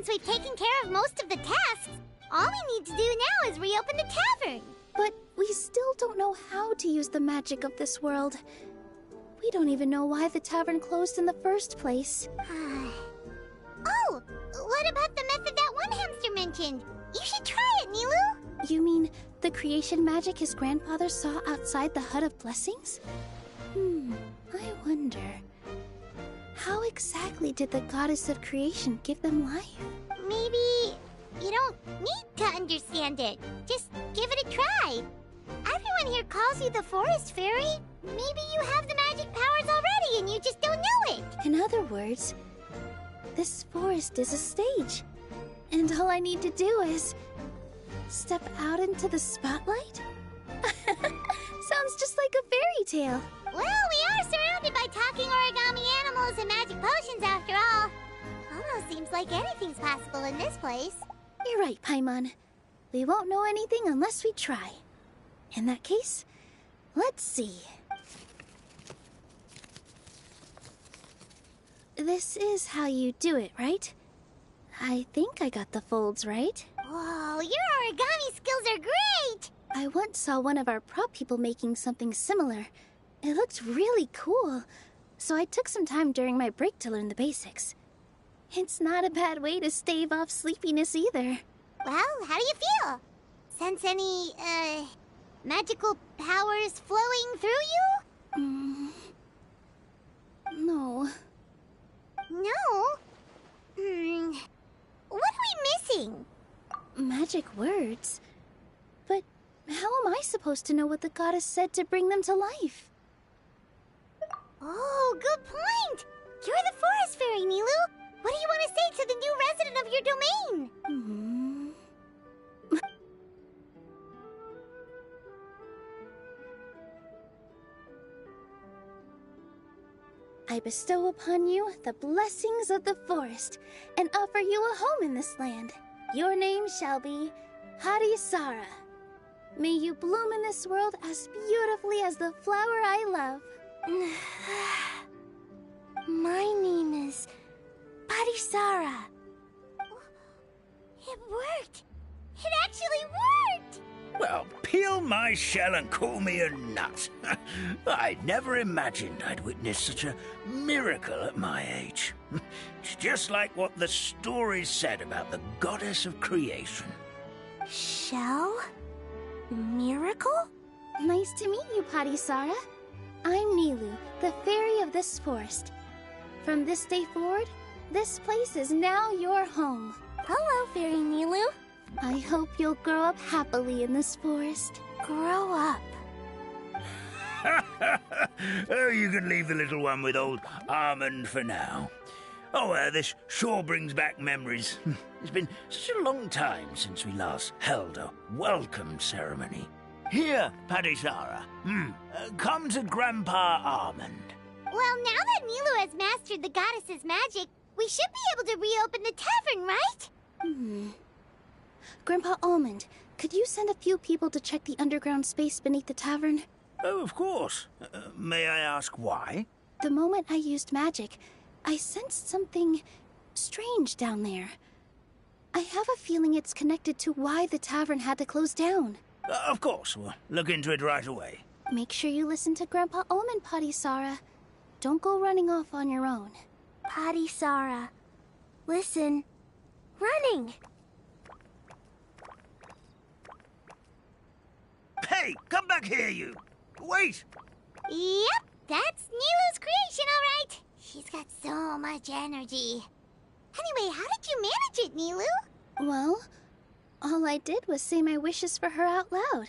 Speaker 1: since we've taken care of most of the tasks, all we need to do now is reopen the tavern.
Speaker 4: But we still don't know how to use the magic of this world. We don't even know why the tavern closed in the first place.
Speaker 1: Oh, what about the method that one hamster mentioned? You should try it, Nilu.
Speaker 4: You mean the creation magic his grandfather saw outside the Hut of Blessings? I wonder. How exactly did the goddess of creation give them life?
Speaker 1: Maybe you don't need to understand it. Just give it a try. Everyone here calls you the Forest Fairy. Maybe you have the magic powers already and you just don't know it.
Speaker 4: In other words, this forest is a stage. And all I need to do is step out into the spotlight? Sounds just like a fairy tale.
Speaker 1: Well, we are surrounded by talking origami animals and magic potions after all. Almost seems like anything's possible in this place.
Speaker 4: You're right, Paimon. We won't know anything unless we try. In that case, let's see. This is how you do it, right? I think I got the folds right.
Speaker 1: Whoa, your origami skills are great!
Speaker 4: I once saw one of our prop people making something similar. It looked really cool, so I took some time during my break to learn the basics. It's not a bad way to stave off sleepiness either.
Speaker 1: Well, how do you feel? Sense any, magical powers flowing through you?
Speaker 4: No.
Speaker 1: No? What are we missing?
Speaker 4: Magic words? But how am I supposed to know what the goddess said to bring them to life?
Speaker 1: Oh, good point! You're the Forest Fairy, Nilu! What do you want to say to the new resident of your domain?
Speaker 4: I bestow upon you the blessings of the forest and offer you a home in this land. Your name shall be Harisara. May you bloom in this world as beautifully as the flower I love.
Speaker 1: My name is Parisara. It worked! It actually worked!
Speaker 5: Well, peel my shell and call me a nut. I'd never imagined I'd witness such a miracle at my age. It's just like what the stories said about the goddess of creation.
Speaker 1: Shell? Miracle?
Speaker 4: Nice to meet you, Parisara. I'm Nilu, the fairy of this forest. From this day forward, this place is now your home.
Speaker 1: Hello, Fairy Nilu.
Speaker 4: I hope you'll grow up happily in this forest.
Speaker 1: Grow up.
Speaker 5: Oh, you can leave the little one with old Almond for now. Oh, this sure brings back memories. It's been such a long time since we last held a welcome ceremony. Here, Parisara. Come to Grandpa Almond.
Speaker 1: Well, now that Nilu has mastered the goddess's magic, we should be able to reopen the tavern, right?
Speaker 4: Grandpa Almond, could you send a few people to check the underground space beneath the tavern?
Speaker 5: Oh, of course. May I ask why?
Speaker 4: The moment I used magic, I sensed something strange down there. I have a feeling it's connected to why the tavern had to close down.
Speaker 5: Of course. We'll look into it right away.
Speaker 4: Make sure you listen to Grandpa Almond, Parisara. Don't go running off on your own.
Speaker 1: Parisara. Listen. Running!
Speaker 5: Hey, come back here, you! Wait!
Speaker 1: Yep, that's Nilu's creation, all right. She's got so much energy. Anyway, how did you manage it, Nilu?
Speaker 4: Well, all I did was say my wishes for her out loud.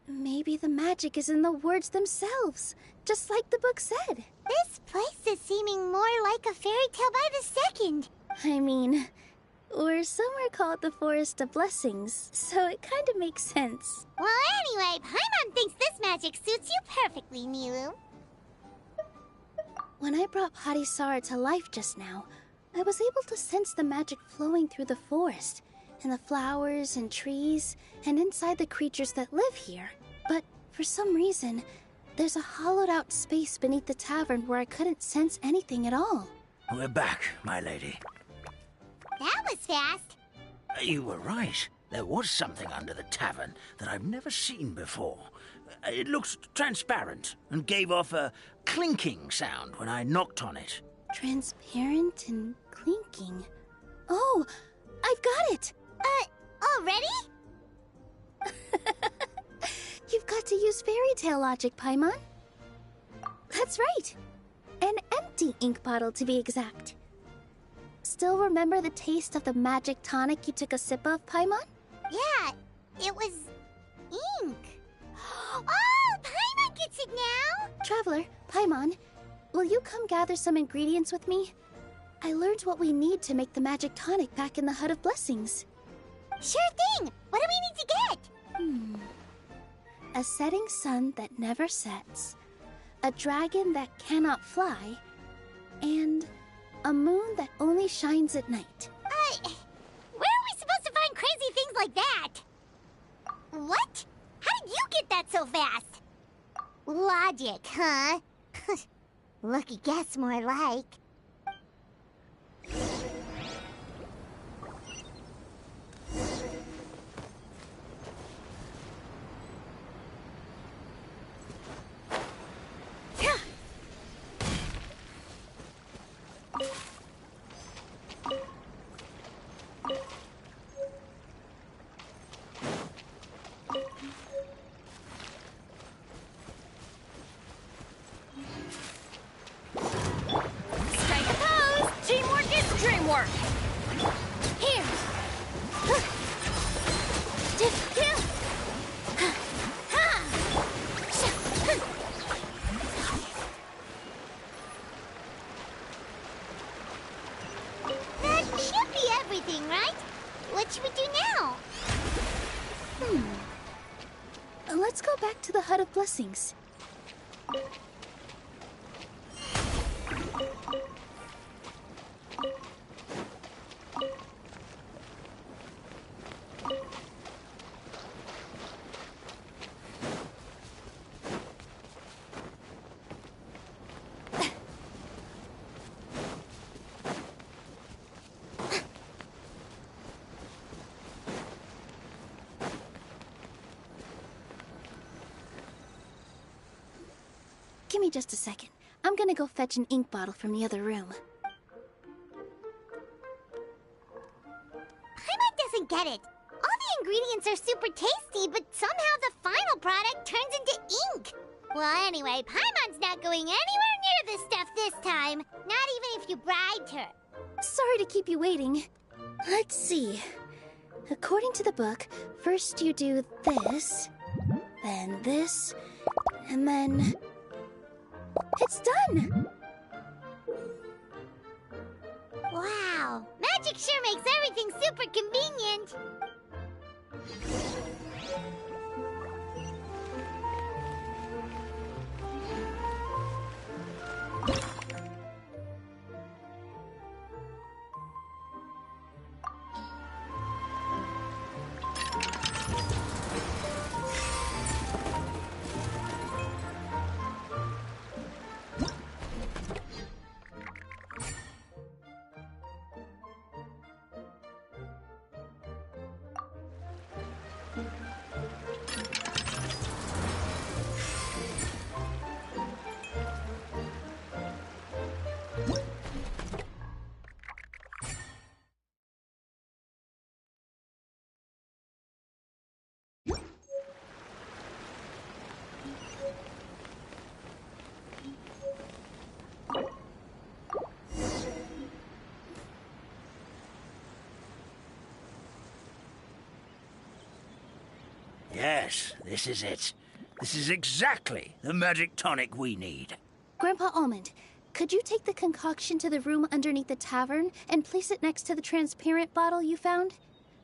Speaker 4: Maybe the magic is in the words themselves, just like the book said.
Speaker 1: This place is seeming more like a fairy tale by the second.
Speaker 4: I mean, or somewhere called the Forest of Blessings, so it kind of makes sense.
Speaker 1: Well, anyway, Paimon thinks this magic suits you perfectly, Nilu.
Speaker 4: When I brought Parisara to life just now, I was able to sense the magic flowing through the forest, and the flowers and trees, and inside the creatures that live here. But for some reason, there's a hollowed-out space beneath the tavern where I couldn't sense anything at all.
Speaker 5: We're back, my lady.
Speaker 1: That was fast.
Speaker 5: You were right. There was something under the tavern that I've never seen before. It looked transparent and gave off a clinking sound when I knocked on it.
Speaker 4: Transparent and clinking. Oh, I've got it!
Speaker 1: Already?
Speaker 4: You've got to use fairy tale logic, Paimon. That's right. An empty ink bottle, to be exact. Still remember the taste of the magic tonic you took a sip of, Paimon?
Speaker 1: Yeah, it was ink. Oh, Paimon gets it now!
Speaker 4: Traveler, Paimon, will you come gather some ingredients with me? I learned what we need to make the magic tonic back in the Hut of Blessings.
Speaker 1: Sure thing! What do we need to get?
Speaker 4: A setting sun that never sets, a dragon that cannot fly, and a moon that only shines at night.
Speaker 1: Where are we supposed to find crazy things like that? What? How did you get that so fast? Logic, huh? Lucky guess, more like.
Speaker 6: Strike a pose! Teamwork is dreamwork! Here!
Speaker 1: That should be everything, right? What should we do now?
Speaker 4: Let's go back to the Hut of Blessings. Give me just a second. I'm gonna go fetch an ink bottle from the other room.
Speaker 1: Paimon doesn't get it. All the ingredients are super tasty, but somehow the final product turns into ink. Well, anyway, Paimon's not going anywhere near this stuff this time. Not even if you bribed her.
Speaker 4: Sorry to keep you waiting. Let's see. According to the book, first you do this, then this, and then... It's done!
Speaker 1: Wow, magic sure makes everything super convenient.
Speaker 5: Yes, this is it. This is exactly the magic tonic we need.
Speaker 4: Grandpa Almond, could you take the concoction to the room underneath the tavern and place it next to the transparent bottle you found?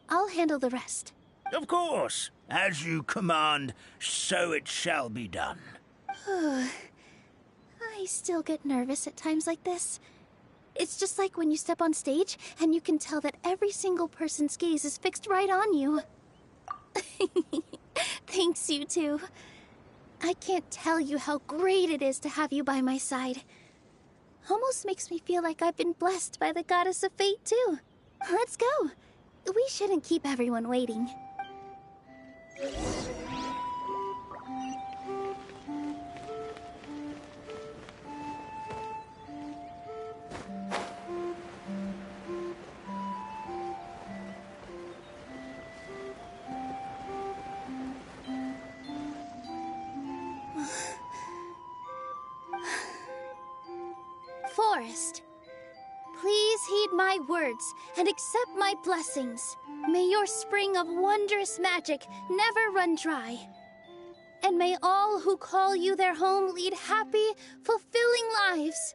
Speaker 4: I'll handle the rest.
Speaker 5: Of course. As you command, so it shall be done.
Speaker 4: I still get nervous at times like this. It's just like when you step on stage and you can tell that every single person's gaze is fixed right on you. Thanks, you two. I can't tell you how great it is to have you by my side. Almost makes me feel like I've been blessed by the goddess of fate, too. Let's go. We shouldn't keep everyone waiting. Forest, please heed my words and accept my blessings. May your spring of wondrous magic never run dry. And may all who call you their home lead happy, fulfilling lives.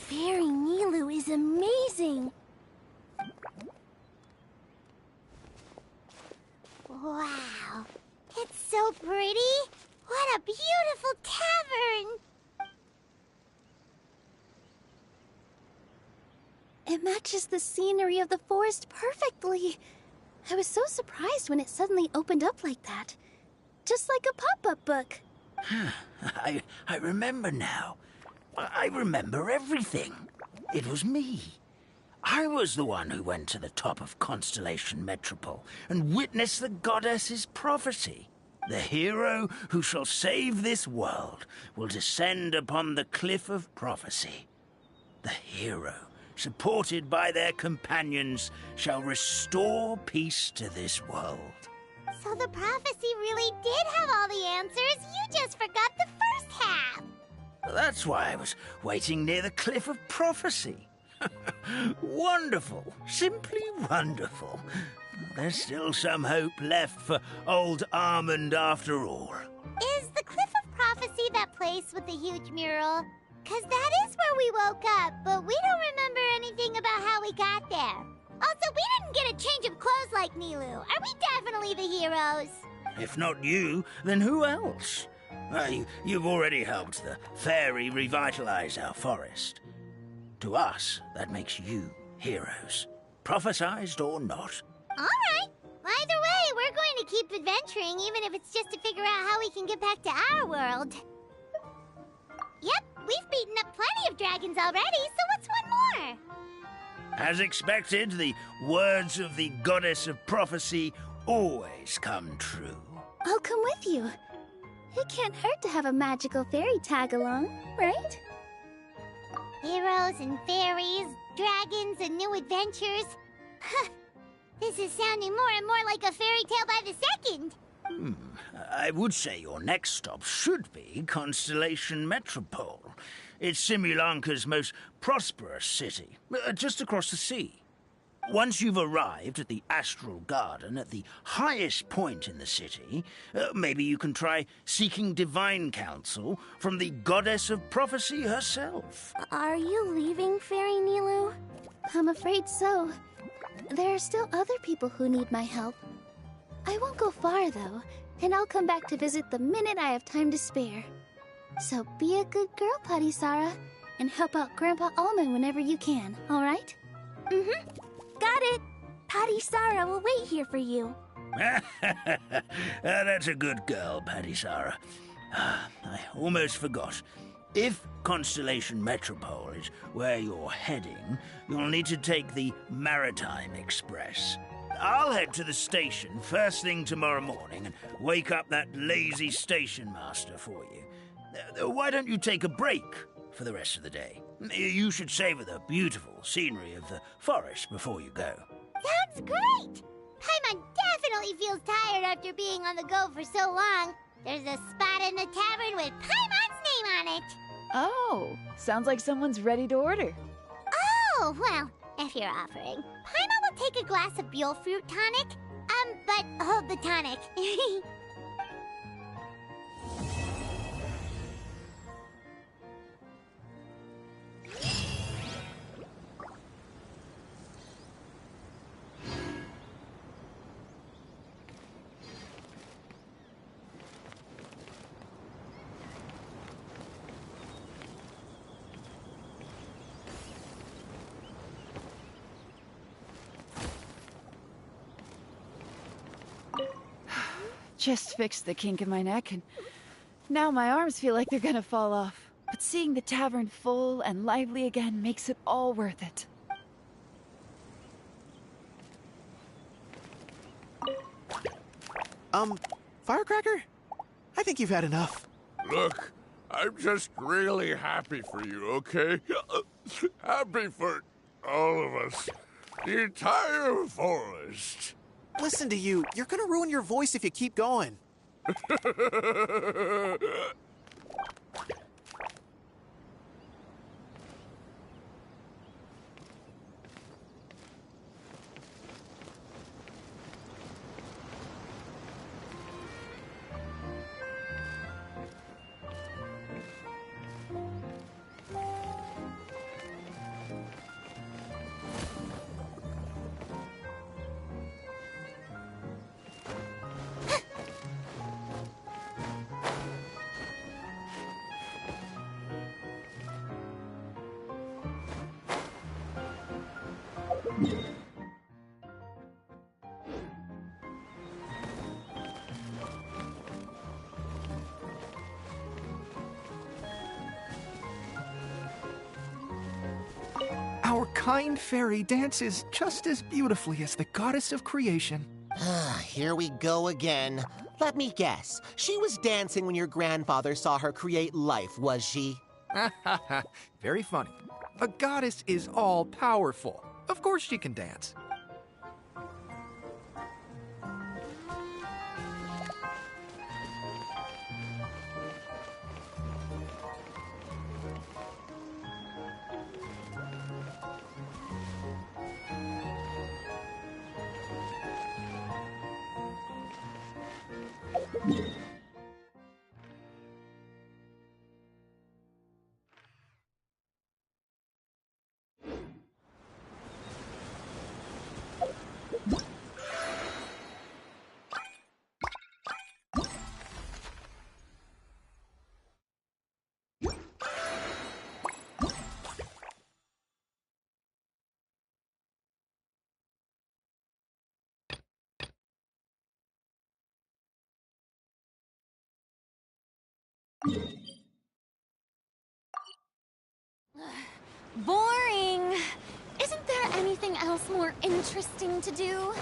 Speaker 4: Fairy Nilu is amazing!
Speaker 1: Wow, it's so pretty! What a beautiful tavern!
Speaker 4: It matches the scenery of the forest perfectly. I was so surprised when it suddenly opened up like that. Just like a pop-up book.
Speaker 5: I remember now. I remember everything. It was me. I was the one who went to the top of Constellation Metropole and witnessed the goddess's prophecy. The hero who shall save this world will descend upon the cliff of prophecy. The hero, supported by their companions, shall restore peace to this world.
Speaker 1: So the prophecy really did have all the answers. You just forgot the first half.
Speaker 5: That's why I was waiting near the cliff of prophecy. Wonderful. Simply wonderful. There's still some hope left for old Armand after all.
Speaker 1: Is the Cliff of Prophecy that place with the huge mural? 'Cause that is where we woke up, but we don't remember anything about how we got there. Also, we didn't get a change of clothes like Nilu. Are we definitely the heroes?
Speaker 5: If not you, then who else? You've already helped the fairy revitalize our forest. To us, that makes you heroes, prophesized or not.
Speaker 1: All right. Either way, we're going to keep adventuring, even if it's just to figure out how we can get back to our world. Yep, we've beaten up plenty of dragons already, so what's one more?
Speaker 5: As expected, the words of the goddess of prophecy always come true.
Speaker 4: I'll come with you. It can't hurt to have a magical fairy tag along, right?
Speaker 1: Heroes and fairies, dragons and new adventures. This is sounding more and more like a fairy tale by the second.
Speaker 5: I would say your next stop should be Constellation Metropole. It's Simulanka's most prosperous city, just across the sea. Once you've arrived at the Astral Garden at the highest point in the city, maybe you can try seeking divine counsel from the goddess of prophecy herself.
Speaker 4: Are you leaving, Fairy Nilu? I'm afraid so. There are still other people who need my help. I won't go far, though, and I'll come back to visit the minute I have time to spare. So be a good girl, Patisara, and help out Grandpa Almond whenever you can, all right? Mm-hmm. Got it. Patisara will wait here for you.
Speaker 5: That's a good girl, Patisara. I almost forgot. If Constellation Metropole is where you're heading, you'll need to take the Maritime Express. I'll head to the station first thing tomorrow morning and wake up that lazy station master for you. Why don't you take a break for the rest of the day? You should savor the beautiful scenery of the forest before you go.
Speaker 1: Sounds great! Paimon definitely feels tired after being on the go for so long. There's a spot in the tavern with Paimon's name on it.
Speaker 10: Oh, sounds like someone's ready to order.
Speaker 1: Oh, well, if you're offering, Paimon will take a glass of Buell fruit tonic. But hold the tonic.
Speaker 10: Just fixed the kink in my neck, and now my arms feel like they're gonna fall off. But seeing the tavern full and lively again makes it all worth it.
Speaker 3: Firecracker? I think you've had enough.
Speaker 2: Look, I'm just really happy for you, okay? Happy for all of us. The entire forest.
Speaker 3: Listen to you. You're gonna ruin your voice if you keep going.
Speaker 8: Our kind fairy dances just as beautifully as the goddess of creation.
Speaker 7: Here we go again. Let me guess. She was dancing when your grandfather saw her create life, was she?
Speaker 8: Very funny. A goddess is all-powerful. Of course she can dance.
Speaker 6: Boring! Isn't there anything else more interesting to do?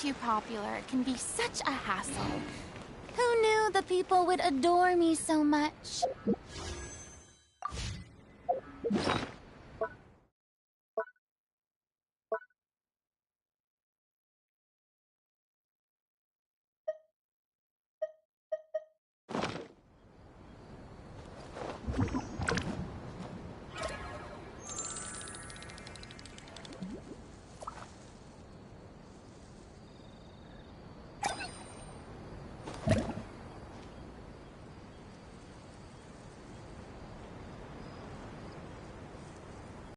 Speaker 6: too popular can be such a hassle. Who knew the people would adore me so much?